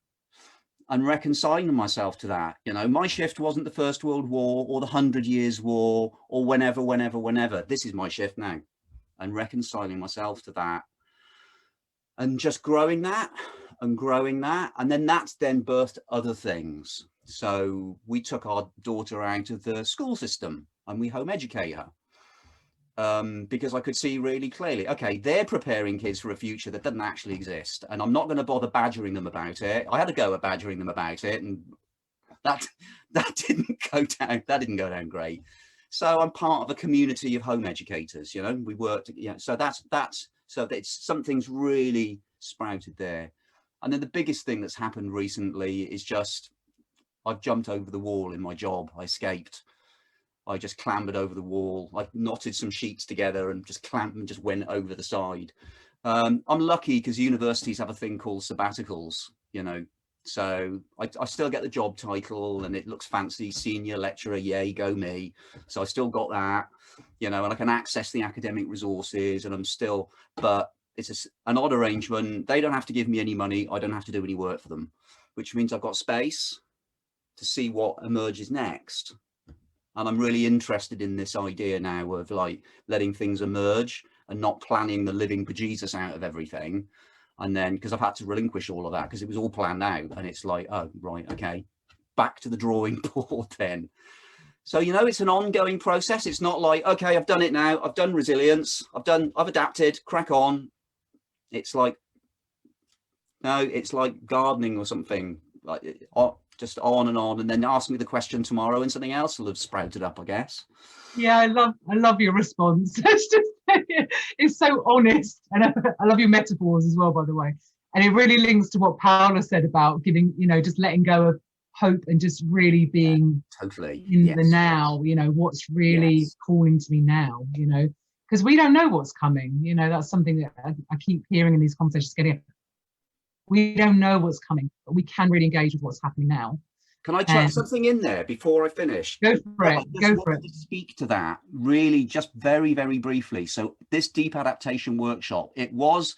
and reconciling myself to that. You know, my shift wasn't the First World War or the 100 Years' War or whenever. This is my shift now, and reconciling myself to that, and just growing that. And then that's then birthed other things. So we took our daughter out of the school system and we home educate her, because I could see really clearly, okay, they're preparing kids for a future that doesn't actually exist, and I'm not going to bother badgering them about it. I had a go at badgering them about it, and that didn't go down great. So I'm part of a community of home educators, you know, we worked, yeah. So so it's something's really sprouted there. And then the biggest thing that's happened recently is just, I've jumped over the wall in my job. I escaped. I just clambered over the wall. I knotted some sheets together and just clamped and just went over the side. I'm lucky because universities have a thing called sabbaticals, you know, so I still get the job title and it looks fancy, senior lecturer, yay, go me. So I still got that, you know, and I can access the academic resources, and I'm still, but it's an odd arrangement. They don't have to give me any money. I don't have to do any work for them, which means I've got space to see what emerges next. And I'm really interested in this idea now of like letting things emerge and not planning the living bejesus out of everything. And then, because I've had to relinquish all of that because it was all planned out, and it's like, oh, right, okay, back to the drawing board then. So, you know, it's an ongoing process. It's not like, okay, I've done it now. I've done resilience. I've adapted, crack on. It's like, no, it's like gardening or something, like just on, and then ask me the question tomorrow and something else will have sprouted up, I guess. Yeah, I love your response. It's so honest, and I love your metaphors as well, by the way. And it really links to what Paola said about giving, you know, just letting go of hope and just really being totally in the now, you know, what's really calling to me now, you know, because we don't know what's coming, you know. That's something that I keep hearing in these conversations getting. We don't know what's coming, but we can really engage with what's happening now. Can I chuck something in there before I finish? Go for it. I just wanted to speak to that really just very, very briefly. So this deep adaptation workshop, it was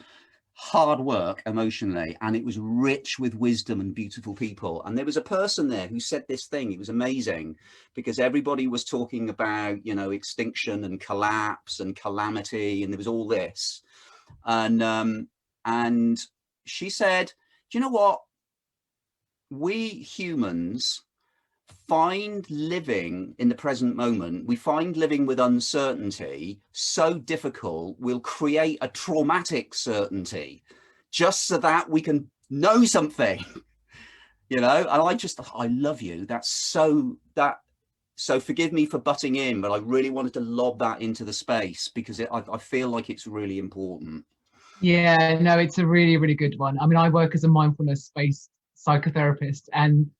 hard work emotionally, and it was rich with wisdom and beautiful people. And there was a person there who said this thing. It was amazing, because everybody was talking about, you know, extinction and collapse and calamity, and there was all this. And she said, do you know what? We humans find living in the present moment, we find living with uncertainty so difficult, we'll create a traumatic certainty just so that we can know something, you know. And I love you. So forgive me for butting in, but I really wanted to lob that into the space, because I feel like it's really important. Yeah, no, it's a really, really good one. I mean, I work as a mindfulness-based psychotherapist, and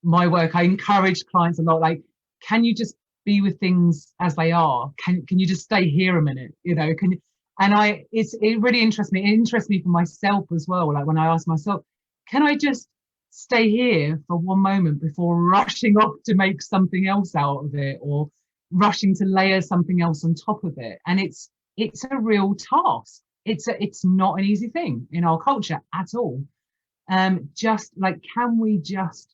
my work, I encourage clients a lot, like, can you just be with things as they are? Can you just stay here a minute, you know? It really interests me. It interests me for myself as well. Like when I ask myself, can I just stay here for one moment before rushing off to make something else out of it, or rushing to layer something else on top of it? And it's a real task. It's not an easy thing in our culture at all. Just like, can we just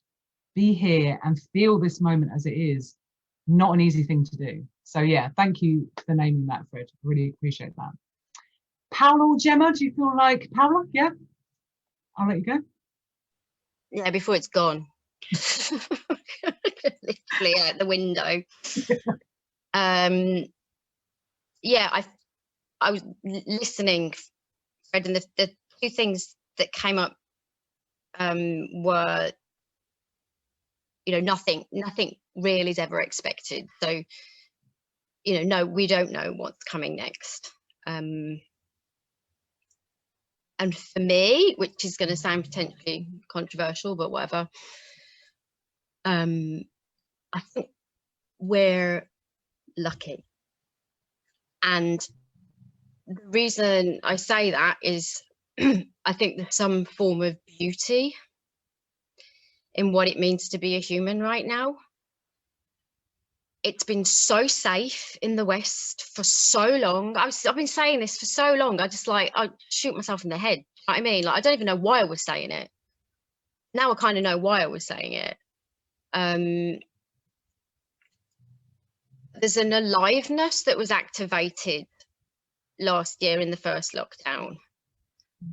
be here and feel this moment as it is? Not an easy thing to do. So yeah, thank you for naming that, Fred. Really appreciate that. Paola or Gemma, do you feel like Paola? Yeah, I'll let you go. Yeah, before it's gone. Literally out the window. Yeah, I was listening, Fred, and the two things that came up were, you know, nothing really is ever expected. So, you know, no, we don't know what's coming next. And for me, which is going to sound potentially controversial, but whatever, I think we're lucky. And the reason I say that is I think there's some form of beauty in what it means to be a human right now. It's been so safe in the West for so long. I've been saying this for so long. I shoot myself in the head. You know what I mean? Like, I don't even know why I was saying it. Now I kind of know why I was saying it. There's an aliveness that was activated last year in the first lockdown.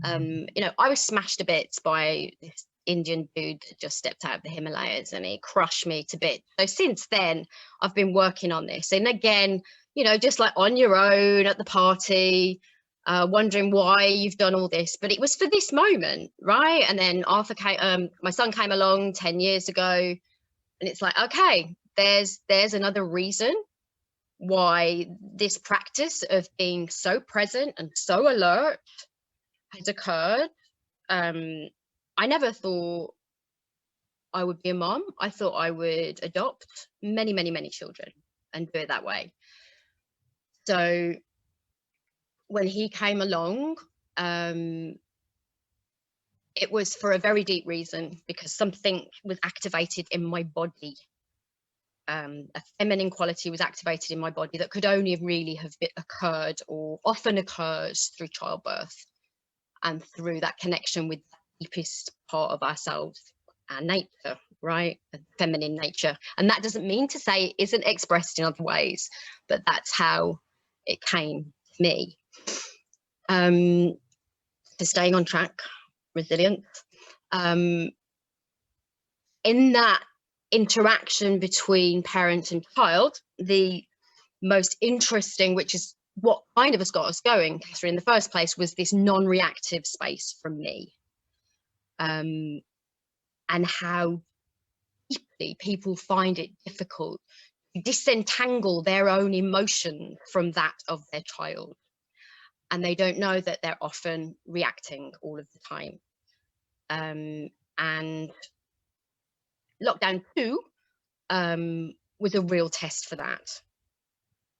You know, I was smashed to bits by this Indian dude that just stepped out of the Himalayas, and he crushed me to bits. So since then, I've been working on this. And again, you know, just like on your own at the party, wondering why you've done all this. But it was for this moment, right? And then Arthur came, my son came along 10 years ago, and it's like, okay, there's another reason why this practice of being so present and so alert has occurred. I never thought I would be a mom. I thought I would adopt many, many, many children and do it that way. So when he came along, it was for a very deep reason, because something was activated in my body. A feminine quality was activated in my body that could only really have occurred, or often occurs, through childbirth and through that connection with the deepest part of ourselves, our nature, right? The feminine nature. And that doesn't mean to say it isn't expressed in other ways, but that's how it came to me. So staying on track, resilience. In that interaction between parent and child, the most interesting, which is what kind of has got us going, Catherine, in the first place, was this non-reactive space from me, and how deeply people find it difficult to disentangle their own emotion from that of their child, and they don't know that they're often reacting all of the time. And Lockdown 2 was a real test for that,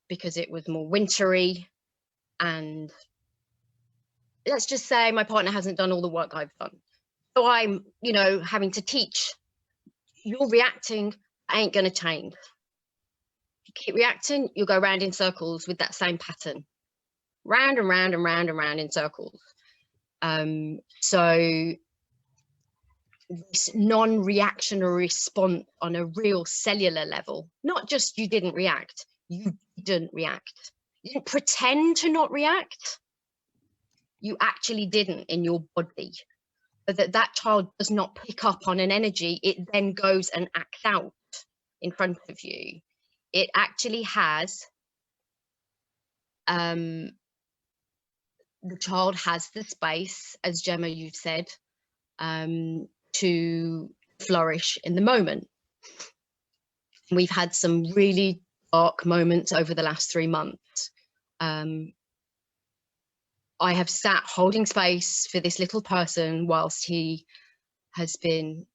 because it was more wintry, and let's just say my partner hasn't done all the work I've done. So I'm, you know, having to teach. You're reacting, ain't going to change. If you keep reacting, you'll go round in circles with that same pattern. Round and round and round and round in circles. So this non-reactionary response on a real cellular level, not just you didn't react, you didn't react. You didn't pretend to not react. You actually didn't in your body. So that child does not pick up on an energy, it then goes and acts out in front of you. It actually has, the child has the space, as Gemma, you've said, to flourish in the moment. We've had some really dark moments over the last 3 months. I have sat holding space for this little person whilst he has been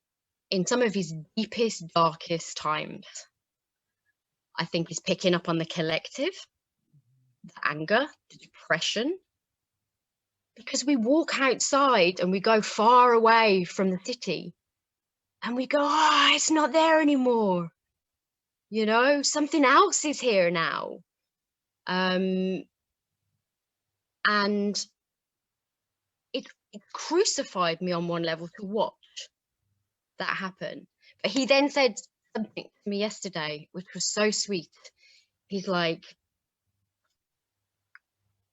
in some of his deepest, darkest times. I think he's picking up on the collective, the anger, the depression, because we walk outside and we go far away from the city and we go, oh, it's not there anymore. You know, something else is here now. And it crucified me on one level to watch that happen. But he then said something to me yesterday, which was so sweet. He's like,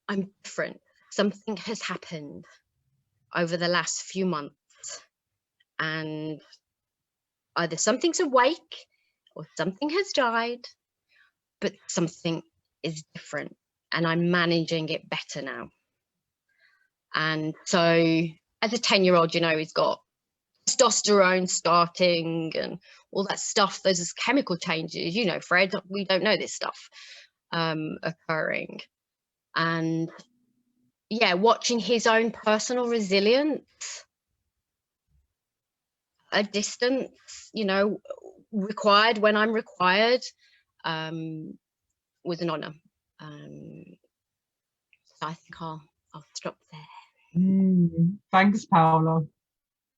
I'm different. Something has happened over the last few months, and either something's awake or something has died, but something is different and I'm managing it better now. And so as a 10-year-old, you know, he's got testosterone starting and all that stuff. There's chemical changes, you know, Fred, we don't know this stuff occurring. And yeah, watching his own personal resilience, a distance, you know, required when I'm required, was an honor. So I think I'll stop there. Thanks, Paola.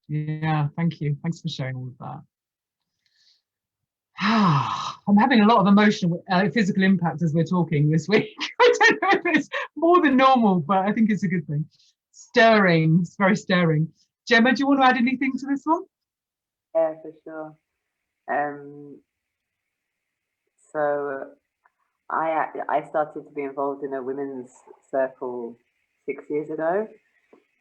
Yeah, thank you. Thanks for sharing all of that. I'm having a lot of emotional, physical impact as we're talking this week. I don't know if it's more than normal, but I think it's a good thing. Stirring, it's very stirring. Gemma, do you want to add anything to this one? Yeah, for sure. So I started to be involved in a women's circle 6 years ago,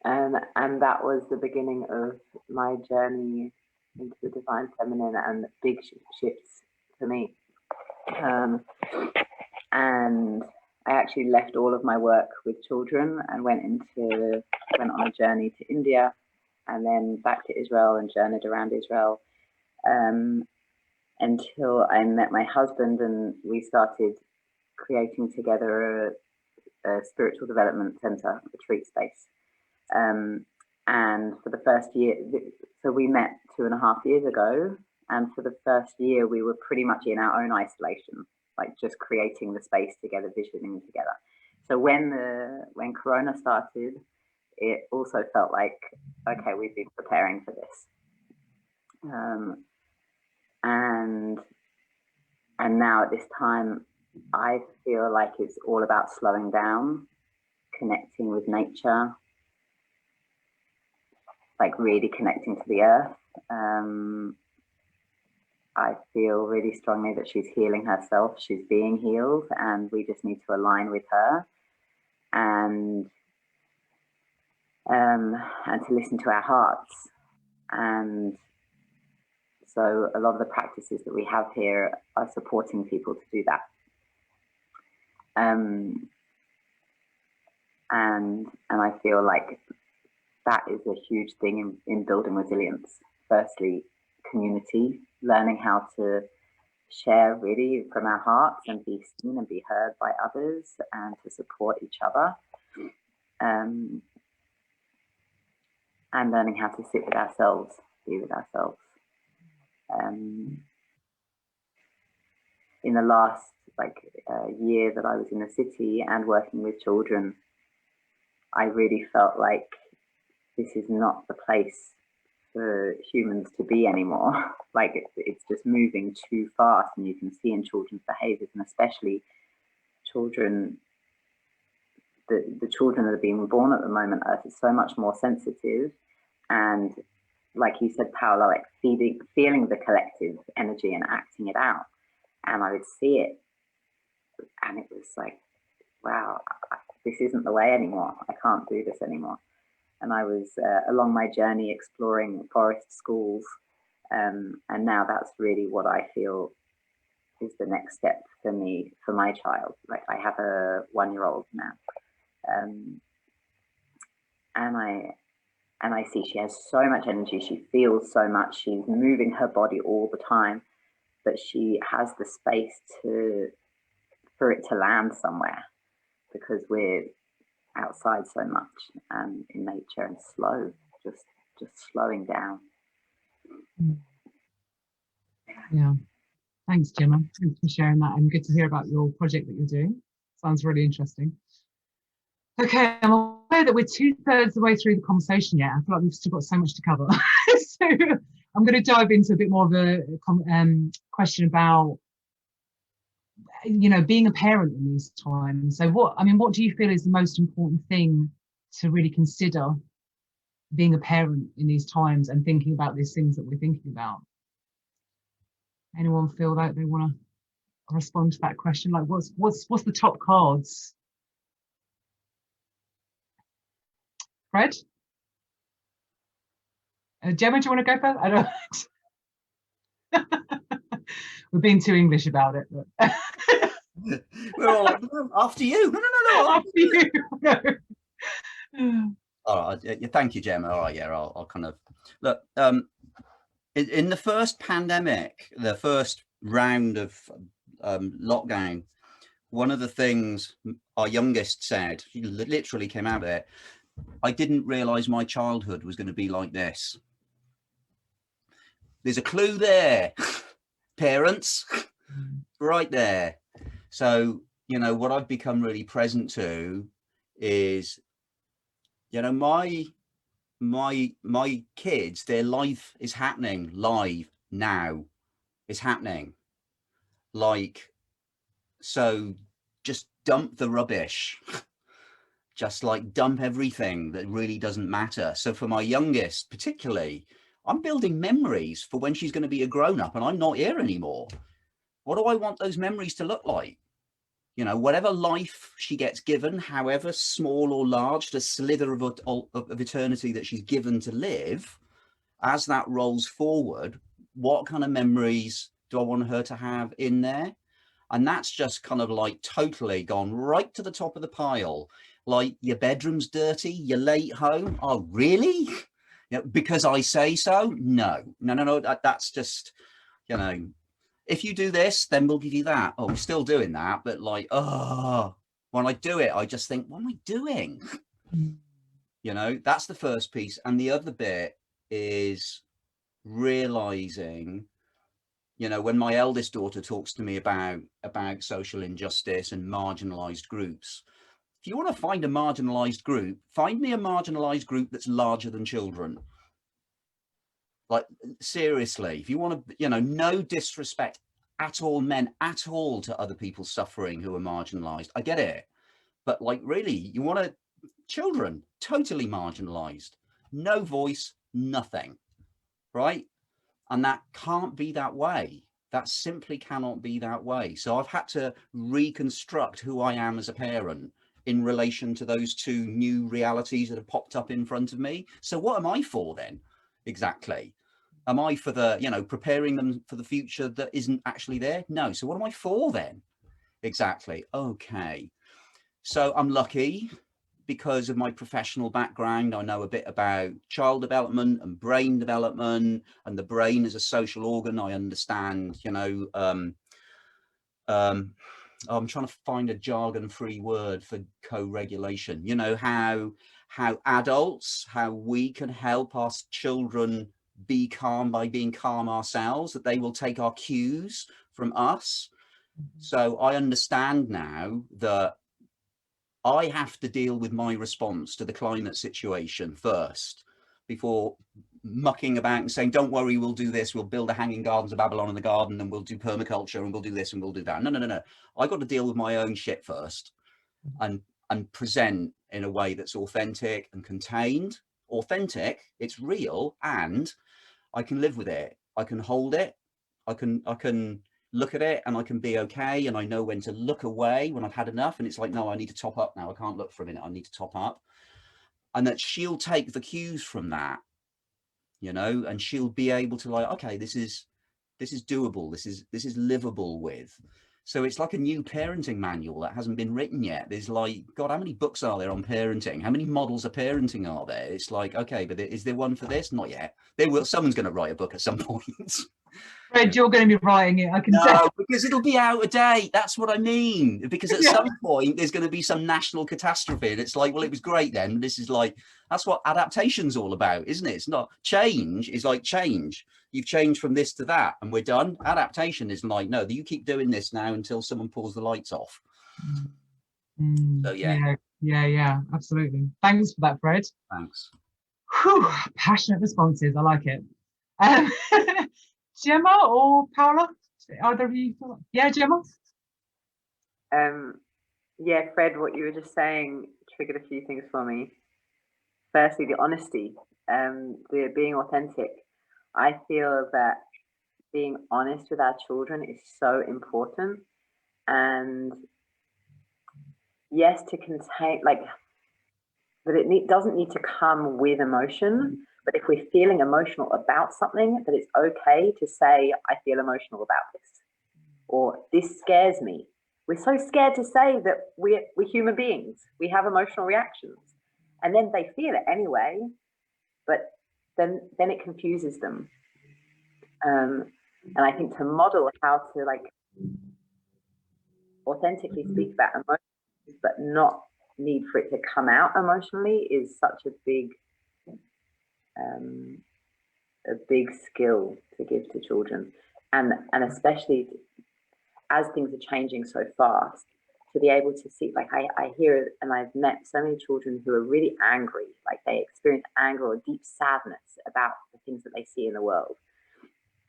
and that was the beginning of my journey into the divine feminine and big shifts for me. And I actually left all of my work with children and went on a journey to India and then back to Israel and journeyed around Israel until I met my husband, and we started creating together a spiritual development center, retreat space. And for the first year, so we met 2.5 years ago, and for the first year we were pretty much in our own isolation, like just creating the space together, visioning together. So when Corona started, it also felt like, okay, we've been preparing for this. And now at this time, I feel like it's all about slowing down, connecting with nature, like really connecting to the earth. I feel really strongly that she's healing herself, she's being healed, and we just need to align with her and to listen to our hearts. And so a lot of the practices that we have here are supporting people to do that. And I feel like that is a huge thing in building resilience. Firstly, community, learning how to share really from our hearts and be seen and be heard by others and to support each other. And learning how to sit with ourselves, be with ourselves. In the last year that I was in the city and working with children, I really felt like this is not the place for humans to be anymore. Like it's just moving too fast, and you can see in children's behaviors, and especially children, the children that are being born at the moment are so much more sensitive, and like you said, Paola, like feeling the collective energy and acting it out. And I would see it, and it was like, wow, this isn't the way anymore. I can't do this anymore. And I was along my journey exploring forest schools, and now that's really what I feel is the next step for me, for my child. Like I have a 1-year-old now, and I see she has so much energy. She feels so much. She's moving her body all the time, but she has the space for it to land somewhere, because we're outside so much and in nature and slow, just slowing down. Yeah, thanks, Gemma. Thanks for sharing that, and good to hear about your project that you're doing. Sounds really interesting. Okay, I'm aware that we're 2/3 of the way through the conversation yet. I feel like we've still got so much to cover. So I'm going to dive into a bit more of a question about, you know, being a parent in these times. So what do you feel is the most important thing to really consider being a parent in these times and thinking about these things that we're thinking about? Anyone feel like they want to respond to that question? Like what's the top cards? Fred? Gemma, do you want to go first? I don't. We're being too English about it. But We're all like, no, after you. No. After you. No. All right. Thank you, Gemma. All right. Yeah, I'll kind of look. In the first pandemic, the first round of lockdown, one of the things our youngest said, she literally came out of it, I didn't realize my childhood was going to be like this. There's a clue there, parents, right there. So, you know, what I've become really present to is, you know, my kids, their life is happening live now. It's happening. Like, so just dump the rubbish. Just like dump everything that really doesn't matter. So for my youngest particularly, I'm building memories for when she's going to be a grown-up and I'm not here anymore. What do I want those memories to look like? You know, whatever life she gets given, however small or large, the slither of eternity that she's given to live, as that rolls forward, what kind of memories do I want her to have in there? And that's just kind of like totally gone right to the top of the pile. Like, your bedroom's dirty, you're late home. Oh, really? You know, because I say so? No. That's just, you know, if you do this, then we'll give you that. Oh, we're still doing that. But like, oh, when I do it, I just think, what am I doing? You know, that's the first piece. And the other bit is realizing, you know, when my eldest daughter talks to me about social injustice and marginalized groups, if you want to find a marginalized group, find me a marginalized group that's larger than children. Like, seriously, if you want to, you know, no disrespect at all, men at all, to other people suffering who are marginalized. I get it. But like, really, you want to, children, totally marginalized, no voice, nothing, right? And that can't be that way. That simply cannot be that way. So I've had to reconstruct who I am as a parent in relation to those two new realities that have popped up in front of me. So what am I for then? Exactly. Am I for the, you know, preparing them for the future that isn't actually there? No. So what am I for then? Exactly. Okay. So I'm lucky because of my professional background. I know a bit about child development and brain development, and the brain as a social organ. I understand, you know, I'm trying to find a jargon-free word for co-regulation. You know, how adults, how we can help our children be calm by being calm ourselves, that they will take our cues from us. So I understand now that I have to deal with my response to the climate situation first, before mucking about and saying, don't worry, we'll do this, we'll build a hanging gardens of Babylon in the garden, and we'll do permaculture, and we'll do this, and we'll do that. No. I got to deal with my own shit first, and present in a way that's authentic and contained. Authentic, it's real, and I can live with it. I can hold it. I can look at it, and I can be okay. And I know when to look away when I've had enough. And it's like, no, I need to top up now. I can't look for a minute. I need to top up. And that she'll take the cues from that, you know, and she'll be able to like, okay, this is doable. This is livable with. So it's like a new parenting manual that hasn't been written yet. There's like, God, how many books are there on parenting? How many models of parenting are there? It's like, okay, but is there one for this? Not yet. Someone's going to write a book at some point. Fred, you're going to be writing it, I can tell. No, because it'll be out of date. That's what I mean. Because at some point there's going to be some national catastrophe, and it's like, well, it was great then. This is like, that's what adaptation's all about, isn't it? It's not change. Is like change. You've changed from this to that, and we're done. Adaptation is like, no, you keep doing this now until someone pulls the lights off. So yeah, absolutely. Thanks for that, Fred. Thanks. Whew, passionate responses. I like it. Gemma or Paola? Either of you? Yeah, Gemma? Yeah, Fred, what you were just saying triggered a few things for me. Firstly, the honesty, the being authentic. I feel that being honest with our children is so important. And yes, to contain, like, but it doesn't need to come with emotion. But if we're feeling emotional about something, that it's okay to say, I feel emotional about this, or this scares me. We're so scared to say that we're human beings. We have emotional reactions, and then they feel it anyway, but then it confuses them. And I think to model how to like authentically speak about emotions, but not need for it to come out emotionally, is such a big skill to give to children, and especially as things are changing so fast, to be able to see, like I hear, and I've met so many children who are really angry, like they experience anger or deep sadness about the things that they see in the world,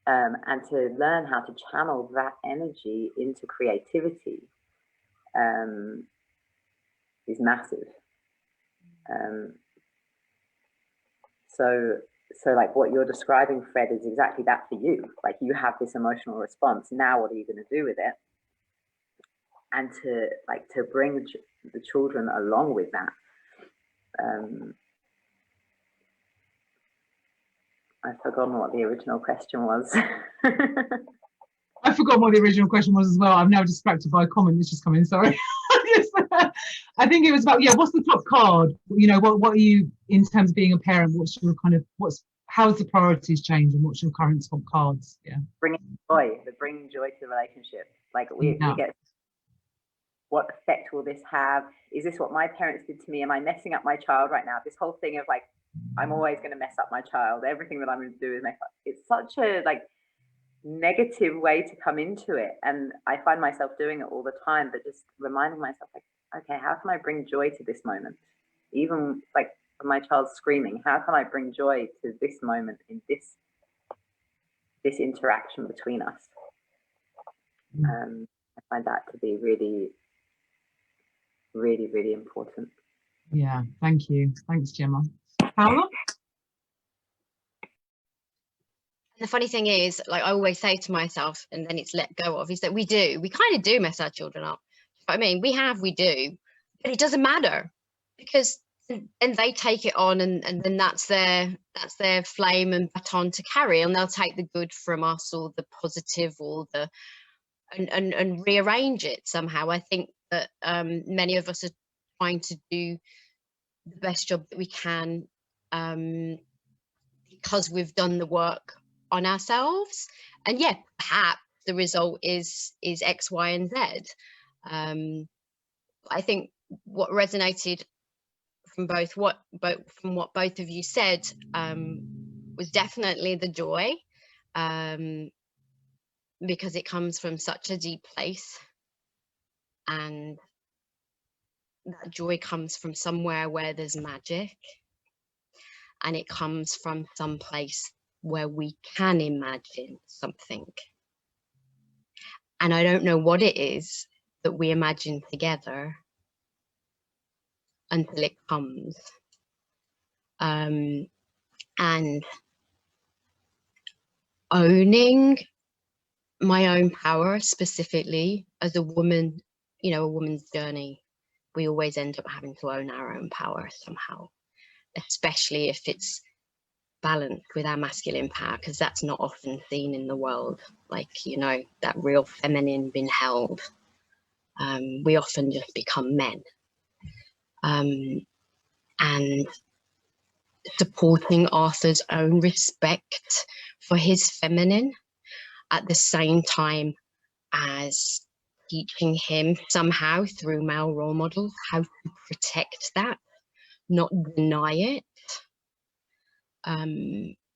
and to learn how to channel that energy into creativity is massive. So like what you're describing, Fred, is exactly that for you. Like you have this emotional response. Now, what are you going to do with it? And to bring the children along with that. I've forgotten what the original question was. I forgot what the original question was as well. I'm now distracted by a comment that's just come in. Sorry. I think it was about, yeah, what's the top card? You know, what are you, in terms of being a parent, what's your kind of, how's the priorities changed, and what's your current top cards? Yeah. Bringing joy to the relationship. Like we get, what effect will this have? Is this what my parents did to me? Am I messing up my child right now? This whole thing of like, I'm always going to mess up my child. Everything that I'm going to do is mess up. It's such a like negative way to come into it. And I find myself doing it all the time, but just reminding myself like, okay, how can I bring joy to this moment? Even like when my child's screaming, how can I bring joy to this moment in this interaction between us? I find that to be really, really, really important. Yeah, thank you. Thanks, Gemma. Paola? The funny thing is, like I always say to myself, and then it's let go of, is that we kind of do mess our children up. I mean, we do, but it doesn't matter, because and they take it on, and then that's their flame and baton to carry, and they'll take the good from us, or the positive, or the and rearrange it somehow. I think that many of us are trying to do the best job that we can, because we've done the work on ourselves, and yeah, perhaps the result is X, Y, and Z. I think what resonated from what both of you said was was definitely the joy, because it comes from such a deep place, and that joy comes from somewhere where there's magic, and it comes from some place where we can imagine something. And I don't know what it is that we imagine together until it comes. And owning my own power, specifically as a woman, you know, a woman's journey, we always end up having to own our own power somehow, especially if it's balanced with our masculine power, because that's not often seen in the world. Like, you know, that real feminine being held. We often just become men. And supporting Arthur's own respect for his feminine at the same time as teaching him somehow through male role models how to protect that, not deny it.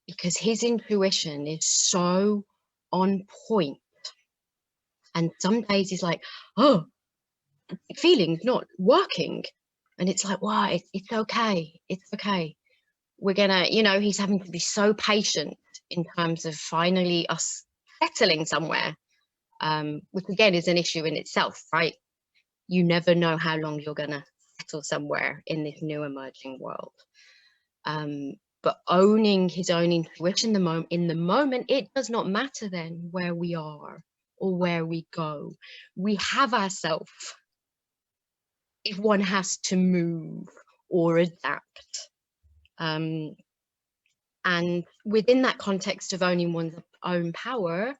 Because his intuition is so on point. And some days he's like, oh, feeling's not working. And it's like, why? It's okay. It's okay. We're gonna, you know, he's having to be so patient in terms of finally us settling somewhere, which again is an issue in itself, right? You never know how long you're gonna settle somewhere in this new emerging world. But owning his own intuition in the moment, it does not matter then where we are or where we go. We have ourselves if one has to move or adapt. And within that context of owning one's own power,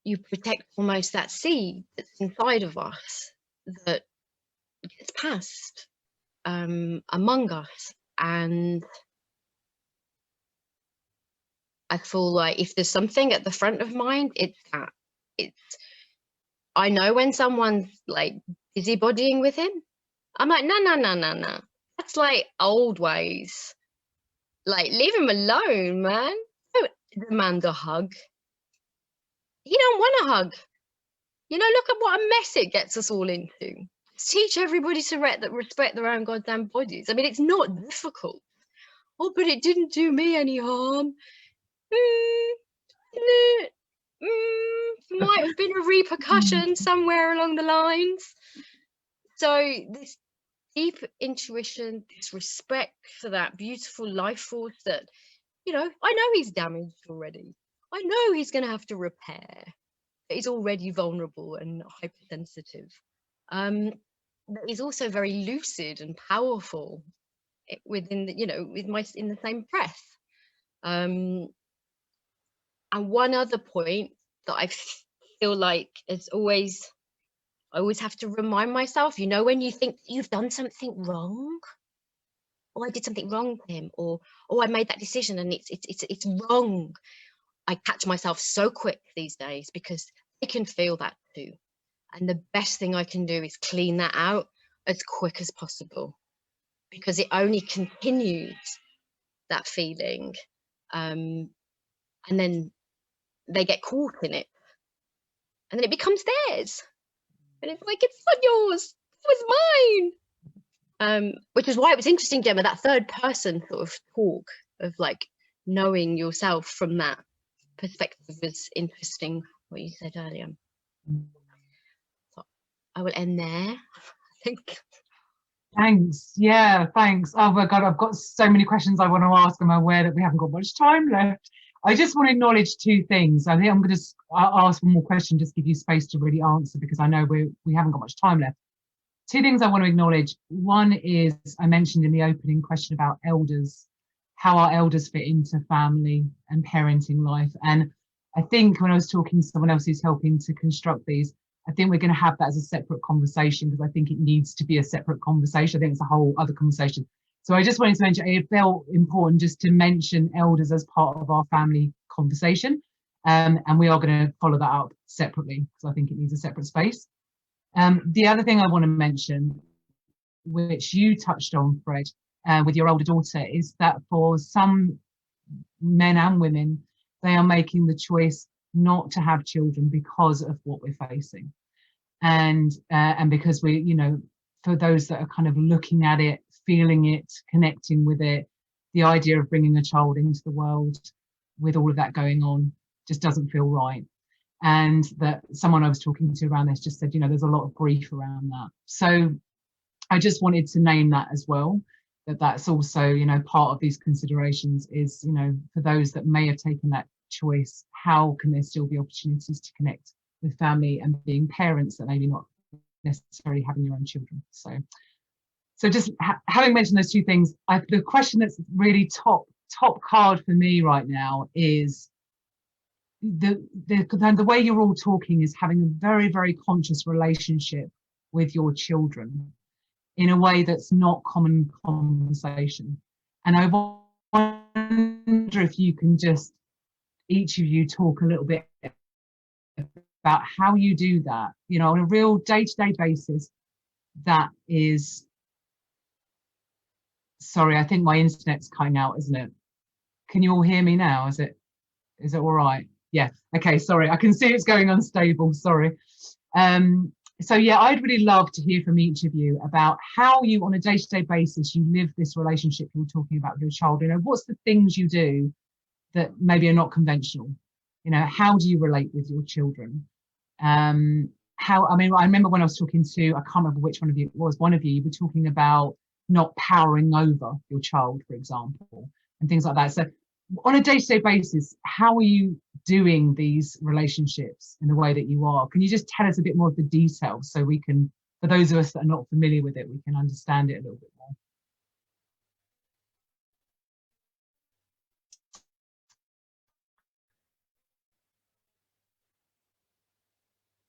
you protect almost that seed that's inside of us that gets passed among us. And I feel like if there's something at the front of mind, it's that. I know when someone's like busybodying with him, I'm like, no. That's like old ways. Like, leave him alone, man. Don't demand a hug. He don't want a hug. You know, look at what a mess it gets us all into. Teach everybody to respect their own goddamn bodies. I mean, it's not difficult. Oh, but it didn't do me any harm. Might have been a repercussion somewhere along the lines. So this deep intuition, this respect for that beautiful life force that, you know, I know he's damaged already. I know he's going to have to repair. He's already vulnerable and hypersensitive. But he's also very lucid and powerful within the, you know, in the same breath. And one other point that I feel like is always, I always have to remind myself, you know, when you think you've done something wrong, or I did something wrong to him, or I made that decision and it's wrong. I catch myself so quick these days because I can feel that too. And the best thing I can do is clean that out as quick as possible, because it only continues that feeling. And then they get caught in it. And then it becomes theirs. And it's like, it's not yours, it was mine. Which is why it was interesting, Gemma, that third person sort of talk of like knowing yourself from that perspective was interesting, what you said earlier. So I will end there, I think. Thanks. Yeah, thanks. Oh my God, I've got so many questions I want to ask. I'm aware that we haven't got much time left. I just want to acknowledge two things. I think I'm going to ask one more question, just give you space to really answer, because I know we haven't got much time left. Two things I want to acknowledge. One is, I mentioned in the opening question about elders, how our elders fit into family and parenting life. And I think when I was talking to someone else who's helping to construct these, I think we're going to have that as a separate conversation, because I think it needs to be a separate conversation. I think it's a whole other conversation. So I just wanted to mention, it felt important just to mention elders as part of our family conversation. And we are going to follow that up separately, because I think it needs a separate space. The other thing I want to mention, which you touched on, Fred, with your older daughter, is that for some men and women, they are making the choice not to have children because of what we're facing. And because we, you know, for those that are kind of looking at it, feeling it, connecting with it, the idea of bringing a child into the world with all of that going on just doesn't feel right. And that someone I was talking to around this just said, you know, there's a lot of grief around that. So I just wanted to name that as well, that's also, you know, part of these considerations is, you know, for those that may have taken that choice, how can there still be opportunities to connect with family and being parents that maybe not necessarily having your own children. So just having mentioned those two things, the question that's really top card for me right now is the way you're all talking is having a very, very conscious relationship with your children in a way that's not common conversation. And I wonder if you can just, each of you, talk a little bit about how you do that, you know, on a real day-to-day basis. That is, sorry, I think my internet's cutting out, isn't it? Can you all hear me now? Is it all right? Yeah, okay, sorry, I can see it's going unstable, sorry. So yeah, I'd really love to hear from each of you about how you, on a day-to-day basis, you live this relationship you were talking about with your child. You know, what's the things you do that maybe are not conventional? You know, how do you relate with your children? I mean, I remember when I was talking to, I can't remember which one of you it was, one of you were talking about not powering over your child, for example, and things like that. So on a day-to-day basis, how are you doing these relationships in the way that you are? Can you just tell us a bit more of the details so we can, for those of us that are not familiar with it, we can understand it a little bit more?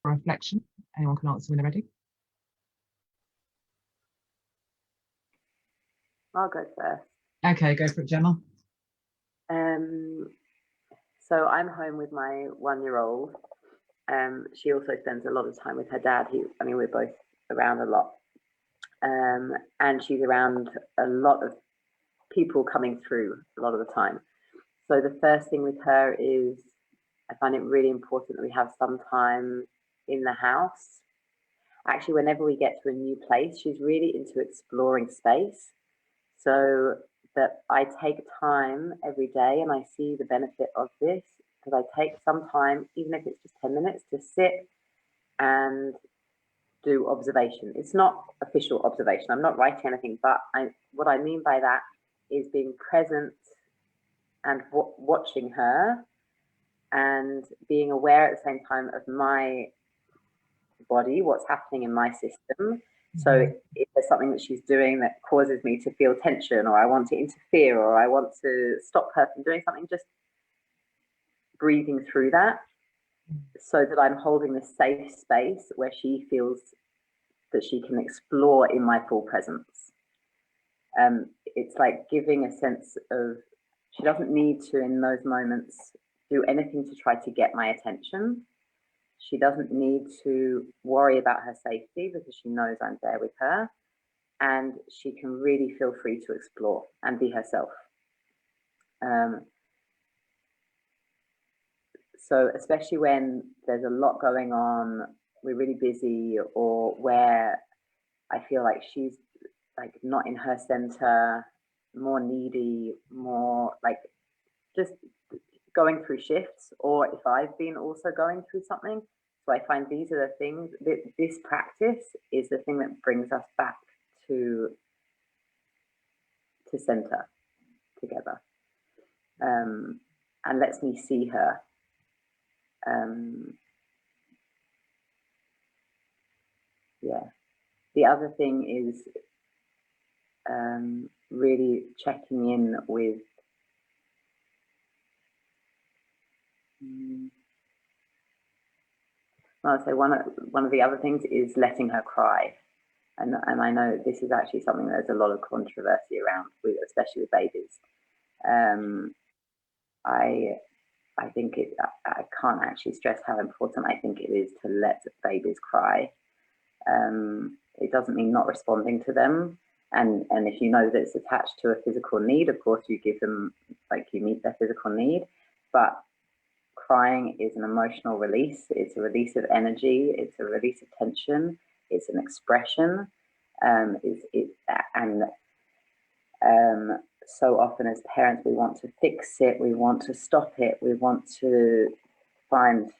Reflection, anyone can answer when they're ready. I'll go first. Okay, go for it, Gemma. So I'm home with my 1-year-old. She also spends a lot of time with her dad. I mean, we're both around a lot. And she's around a lot of people coming through a lot of the time. So the first thing with her is, I find it really important that we have some time in the house. Actually, whenever we get to a new place, she's really into exploring space. So that I take time every day, and I see the benefit of this because I take some time, even if it's just 10 minutes, to sit and do observation. It's not official observation. I'm not writing anything, but what I mean by that is being present and watching her and being aware at the same time of my body, what's happening in my system. So if there's something that she's doing that causes me to feel tension, or I want to interfere, or I want to stop her from doing something, just breathing through that so that I'm holding this safe space where she feels that she can explore in my full presence. It's like giving a sense of, she doesn't need to in those moments do anything to try to get my attention. She doesn't need to worry about her safety because she knows I'm there with her, and she can really feel free to explore and be herself. So especially when there's a lot going on, we're really busy, or where I feel like she's like not in her center, more needy, more like just going through shifts, or if I've been also going through something. So I find these are the things that this practice is the thing that brings us back to center together, and lets me see her. Yeah. The other thing is really checking in with I'll say one of the other things is letting her cry, and I know this is actually something there's a lot of controversy around, especially with babies. I think I can't actually stress how important I think it is to let babies cry. It doesn't mean not responding to them, And if you know that it's attached to a physical need, of course you give them, like, you meet their physical need. But crying is an emotional release. It's a release of energy. It's a release of tension. It's an expression. So often as parents, we want to fix it. We want to stop it. We want to find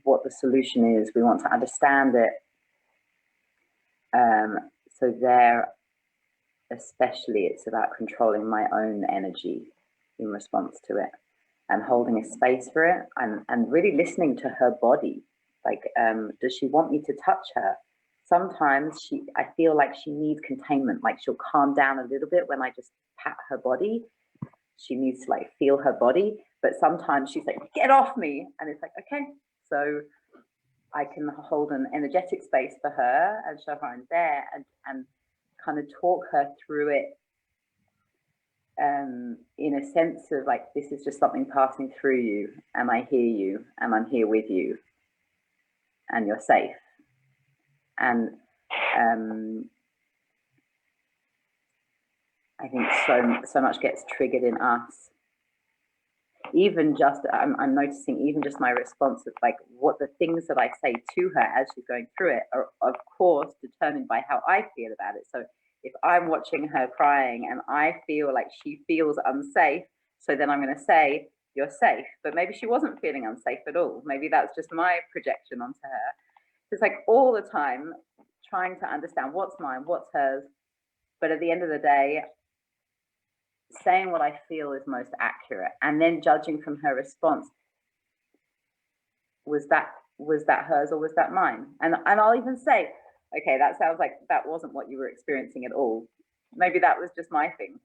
what the solution is. We want to understand it. So there, especially, it's about controlling my own energy in response to it and holding a space for it, and really listening to her body. Like, does she want me to touch her? Sometimes I feel like she needs containment, like she'll calm down a little bit when I just pat her body. She needs to, like, feel her body, but sometimes she's like, get off me. And it's like, okay, so I can hold an energetic space for her and show her I'm there, and kind of talk her through it, in a sense of, like, this is just something passing through you, and I hear you, and I'm here with you, and you're safe. And I think so much gets triggered in us. Even just, I'm noticing even just my response of, like, what the things that I say to her as she's going through it are, of course, determined by how I feel about it. So if I'm watching her crying and I feel like she feels unsafe, so then I'm going to say, you're safe. But maybe she wasn't feeling unsafe at all. Maybe that's just my projection onto her. It's like all the time trying to understand what's mine, what's hers. But at the end of the day, saying what I feel is most accurate, and then judging from her response, was that hers or was that mine? And I'll even say, okay, that sounds like that wasn't what you were experiencing at all. Maybe that was just my thing.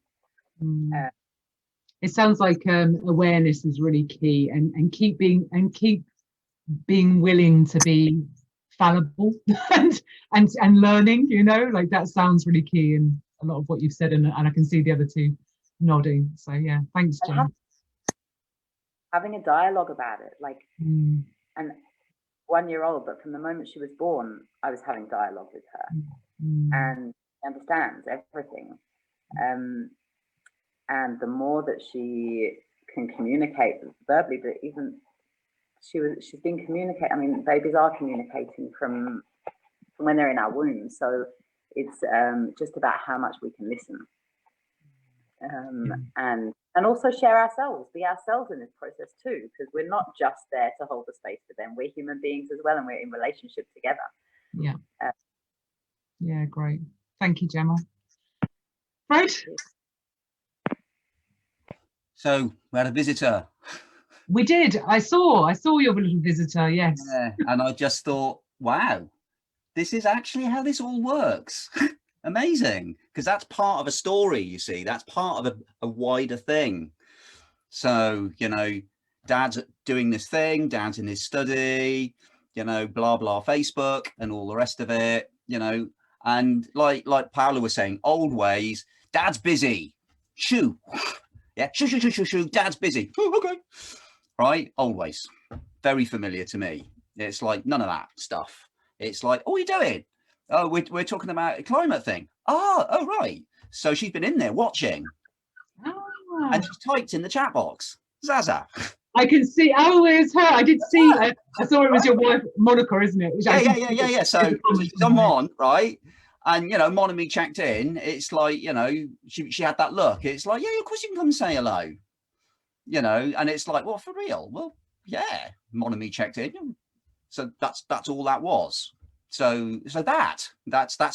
It sounds like awareness is really key, and keep being willing to be fallible and learning, you know, like that sounds really key in a lot of what you've said, and I can see the other two nodding. So yeah, thanks, Jen. Having a dialogue about it, like, and 1 year old, but from the moment she was born, I was having dialogue with her, and she understands everything. And the more that she can communicate verbally, but even she's been communicating. I mean, babies are communicating from when they're in our womb. So it's just about how much we can listen, and also share ourselves, be ourselves in this process too, because we're not just there to hold the space for them. We're human beings as well, and we're in relationship together. Yeah. Yeah, great. Thank you, Gemma. Right. So we had a visitor. We did. I saw your little visitor. Yes. Yeah, and I just thought, wow, this is actually how this all works. Amazing, because that's part of a story, you see, that's part of a wider thing. So, you know, dad's doing this thing, dad's in his study, you know, blah, blah, Facebook and all the rest of it, you know, and like Paola was saying, old ways, dad's busy, shoo, yeah, shoo, dad's busy, oh, okay, right, old ways, very familiar to me. It's like none of that stuff. It's like, oh, what are you doing? Oh, we're talking about a climate thing. Oh, right. So she's been in there watching. And she's typed in the chat box, Zaza. I can see. Oh, it's her. I did see. I saw it was your wife, Monica, isn't it? Yeah. So she's on Mon, right? And, you know, Mon and me checked in. It's like, you know, she had that look. It's like, yeah, of course you can come say hello. You know, and it's like, well, for real? Well, yeah, Mon and me checked in. So that's all that was. So that's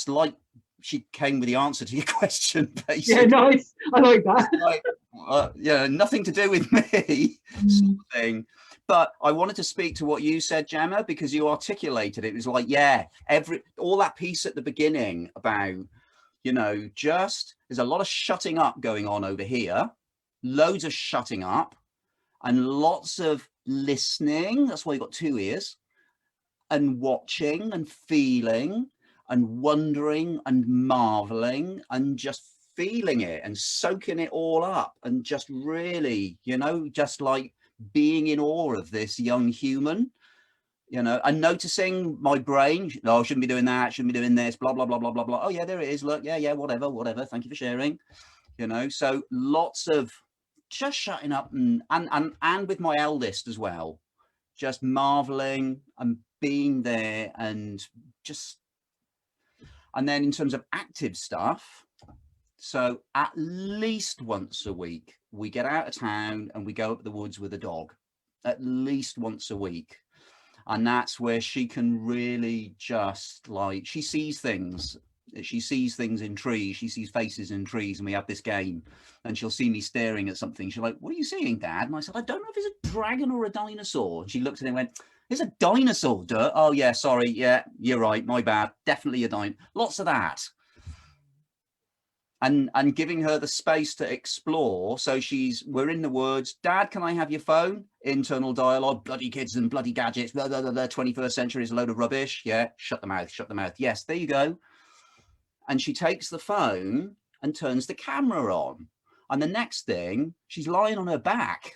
like she came with the answer to your question, basically. Yeah, nice. I like that. Like, yeah, nothing to do with me, sort of thing. But I wanted to speak to what you said, Gemma, because you articulated it. It was like, yeah, all that piece at the beginning about, you know, just there's a lot of shutting up going on over here, loads of shutting up, and lots of listening. That's why you got 2 ears. And watching and feeling and wondering and marveling and just feeling it and soaking it all up and just really, you know, just like being in awe of this young human, you know, and noticing my brain. Oh, shouldn't be doing that, shouldn't be doing this, blah, blah, blah, blah, blah, blah. Oh yeah, there it is. Look, yeah, whatever. Thank you for sharing. You know, so lots of just shutting up and with my eldest as well, just marveling and being there and just, and then in terms of active stuff, so at least once a week, we get out of town and we go up the woods with a dog, at least once a week. And that's where she can really just like, she sees things in trees, she sees faces in trees, and we have this game, and she'll see me staring at something. She's like, what are you seeing, Dad? And I said, I don't know if it's a dragon or a dinosaur. And she looked at it and went, it's a dinosaur, duh. Oh yeah, sorry, yeah, you're right, my bad, definitely a dinosaur. Lots of that. And giving her the space to explore. So we're in the woods. Dad, can I have your phone? Internal dialogue, bloody kids and bloody gadgets, blah, blah, blah, blah. 21st century is a load of rubbish. Yeah, shut the mouth, shut the mouth. Yes, there you go. And she takes the phone and turns the camera on. And the next thing, she's lying on her back,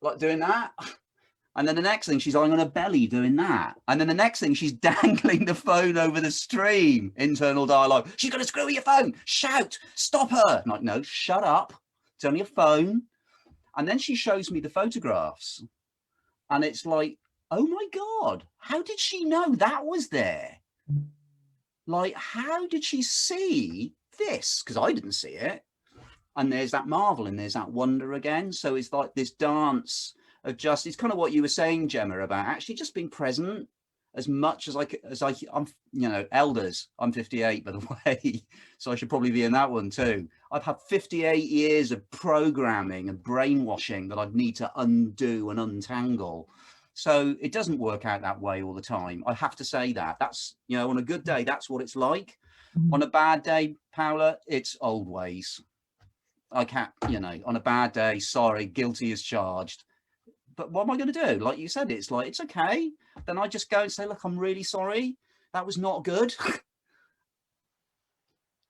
like doing that. And then the next thing, she's lying on her belly doing that. And then the next thing, she's dangling the phone over the stream. Internal dialogue. She's going to screw with your phone. Shout. Stop her. I'm like, no, shut up. It's only a phone. And then she shows me the photographs. And it's like, oh my God, how did she know that was there? Like, how did she see this? Because I didn't see it. And there's that marvel and there's that wonder again. So it's like this dance of just, it's kind of what you were saying, Gemma, about actually just being present as much as I'm, you know, elders. I'm 58, by the way, so I should probably be in that one too. I've had 58 years of programming and brainwashing that I'd need to undo and untangle. So it doesn't work out that way all the time. I have to say that. That's, you know, on a good day, that's what it's like. On a bad day, Paola, it's old ways. I can't, you know, on a bad day, sorry, guilty as charged. But what am I going to do? Like you said, it's like, it's okay. Then I just go and say, look, I'm really sorry. That was not good.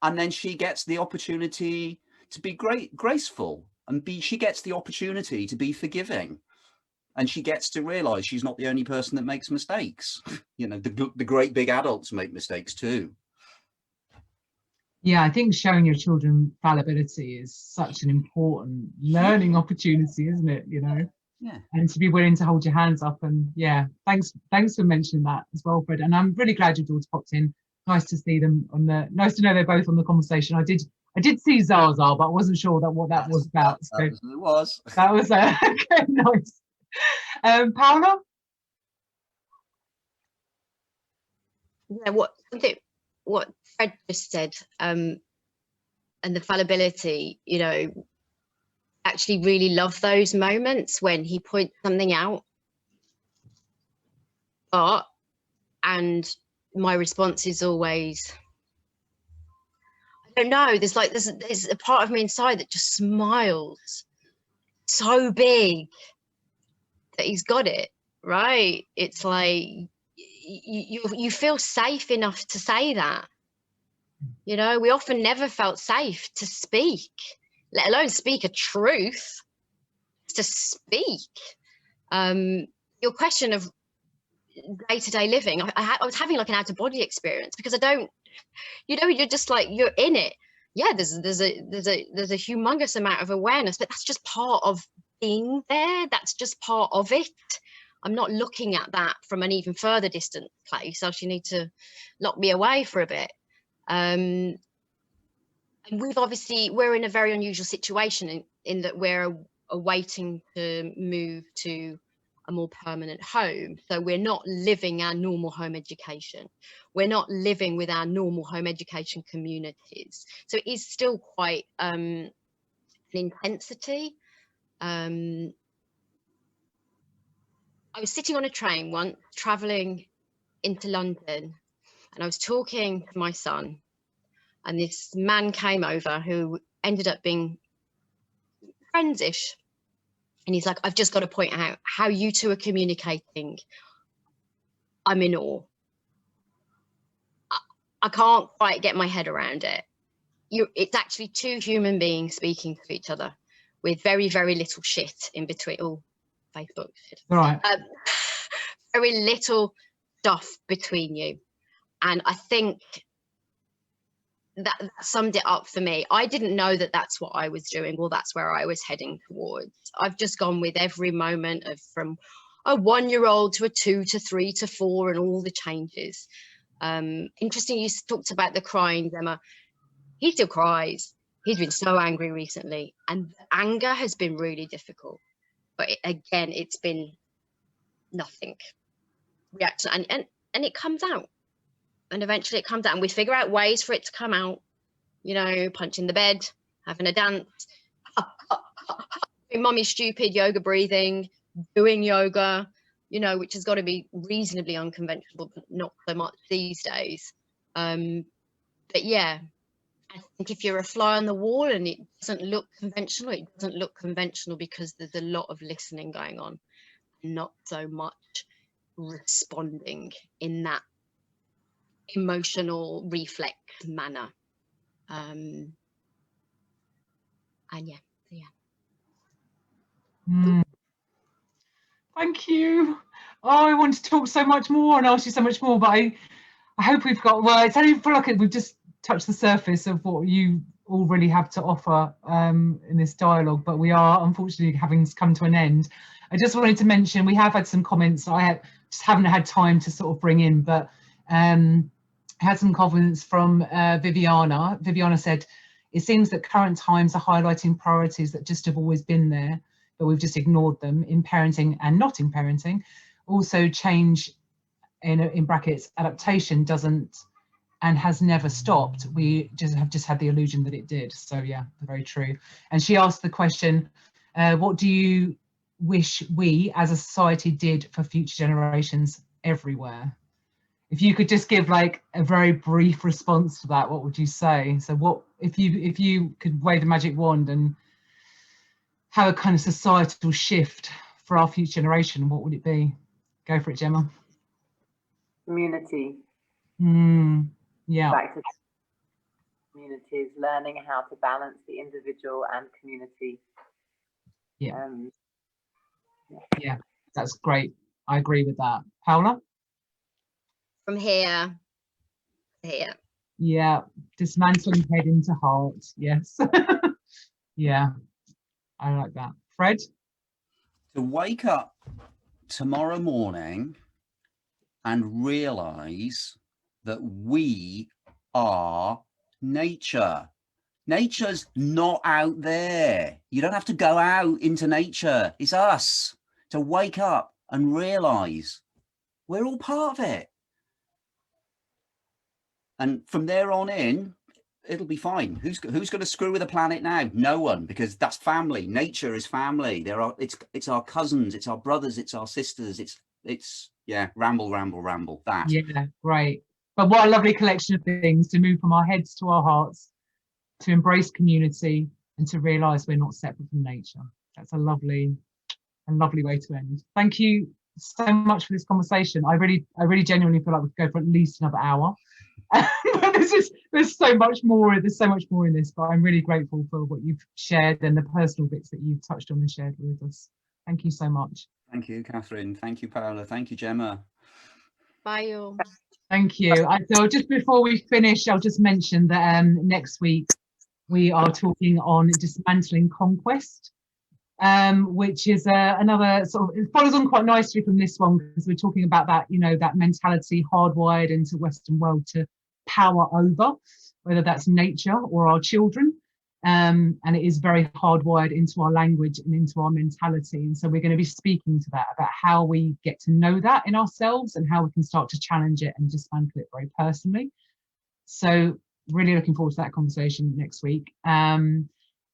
And then she gets the opportunity to be graceful, and she gets the opportunity to be forgiving. And she gets to realize she's not the only person that makes mistakes. You know, the great big adults make mistakes too. Yeah, I think showing your children fallibility is such an important learning opportunity, isn't it? You know? Yeah. And to be willing to hold your hands up. And yeah, thanks for mentioning that as well, Fred. And I'm really glad your daughter popped in. Nice to see them nice to know they're both on the conversation. I did see Zaza, but I wasn't sure what that was about. That was okay, nice. Paola? Yeah, what Fred just said, and the fallibility, you know, actually really love those moments when he points something out. And my response is always, I don't know, there's a part of me inside that just smiles so big that he's got it, right? It's like, you feel safe enough to say that. You know, we often never felt safe to speak, let alone speak a truth, to speak. Your question of day-to-day living, I was having like an out-of-body experience, because I don't, you know, you're just like, you're in it. Yeah, there's a humongous amount of awareness, but that's just part of being there. That's just part of it. I'm not looking at that from an even further distant place. So you need to lock me away for a bit. And we're in a very unusual situation in that we're awaiting to move to a more permanent home. So we're not living our normal home education. We're not living with our normal home education communities. So it is still quite an intensity. I was sitting on a train once, traveling into London, and I was talking to my son, and this man came over who ended up being friends-ish. And he's like, I've just got to point out how you two are communicating. I'm in awe. I can't quite get my head around it. It's actually two human beings speaking to each other with very, very little shit in between. Oh, Facebook shit. All right. very little stuff between you. And I think that summed it up for me. I didn't know that that's what I was doing, or that's where I was heading towards. I've just gone with every moment of from a 1-year-old to a 2 to 3 to 4 and all the changes. Interesting you talked about the crying, Gemma. He still cries. He's been so angry recently, and anger has been really difficult. But again, it's been nothing reaction, and it comes out, and eventually it comes out, and we figure out ways for it to come out. You know, punching the bed, having a dance, doing mommy stupid yoga breathing, doing yoga, you know, which has got to be reasonably unconventional, but not so much these days. But yeah, I think if you're a fly on the wall and it doesn't look conventional, it doesn't look conventional because there's a lot of listening going on, not so much responding in that emotional reflex manner. And yeah. Thank you. Oh, I want to talk so much more and ask you so much more, but I hope we've got, well, it's only feel like we've just touched the surface of what you all really have to offer in this dialogue, but we are unfortunately having come to an end. I just wanted to mention we have had some comments I just haven't had time to sort of bring in, but I had some comments from Viviana. Viviana said, it seems that current times are highlighting priorities that just have always been there, but we've just ignored them in parenting and not in parenting. Also change, in brackets, adaptation doesn't and has never stopped. We have just had the illusion that it did. So yeah, very true. And she asked the question, what do you wish we as a society did for future generations everywhere? If you could just give like a very brief response to that, what would you say? So what, if you could wave a magic wand and have a kind of societal shift for our future generation, what would it be? Go for it, Gemma. Community. Yeah. Back to communities, learning how to balance the individual and community. Yeah. Yeah, that's great. I agree with that. Paola? From here to here. Yeah, dismantling head into heart. Yes. Yeah, I like that. Fred? To wake up tomorrow morning and realize that we are nature. Nature's not out there. You don't have to go out into nature. It's us. To wake up and realize we're all part of it. And from there on in, it'll be fine. Who's going to screw with the planet now? No one, because that's family. Nature is family. It's our cousins, it's our brothers, it's our sisters. It's yeah, ramble. That. Yeah, great. But what a lovely collection of things to move from our heads to our hearts, to embrace community, and to realize we're not separate from nature. That's a lovely way to end. Thank you so much for this conversation. I really genuinely feel like we could go for at least another hour. There's so much more in this, but I'm really grateful for what you've shared and the personal bits that you've touched on and shared with us. Thank you so much. Thank you, Catherine. Thank you, Paola. Thank you, Gemma. Bye, all. Thank you. So just before we finish, I'll just mention that next week we are talking on dismantling conquest, which is another sort of, it follows on quite nicely from this one, because we're talking about that, you know, that mentality hardwired into Western world to power over, whether that's nature or our children. And it is very hardwired into our language and into our mentality. And so we're going to be speaking to that, about how we get to know that in ourselves and how we can start to challenge it and dismantle it very personally. So really looking forward to that conversation next week. And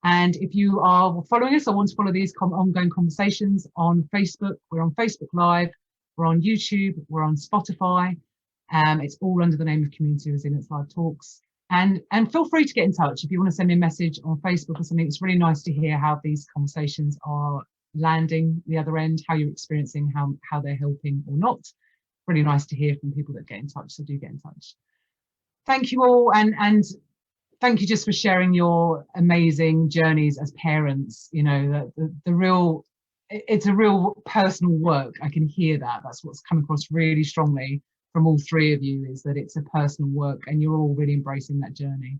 if you are following us or want to follow these ongoing conversations on Facebook, we're on Facebook Live, we're on YouTube, we're on Spotify. It's all under the name of Community Resilience Live Talks. And feel free to get in touch if you want to send me a message on Facebook or something. It's really nice to hear how these conversations are landing the other end, how you're experiencing, how they're helping or not. Really nice to hear from people that get in touch, so do get in touch. Thank you all, and thank you just for sharing your amazing journeys as parents. You know, the real it's a real personal work. I can hear that. That's what's come across really strongly from all three of you, is that it's a personal work and you're all really embracing that journey.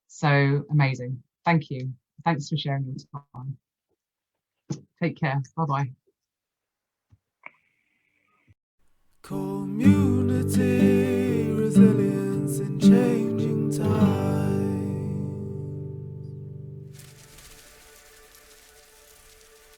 So amazing. Thank you. Thanks for sharing your time. Take care. Bye-bye. Community.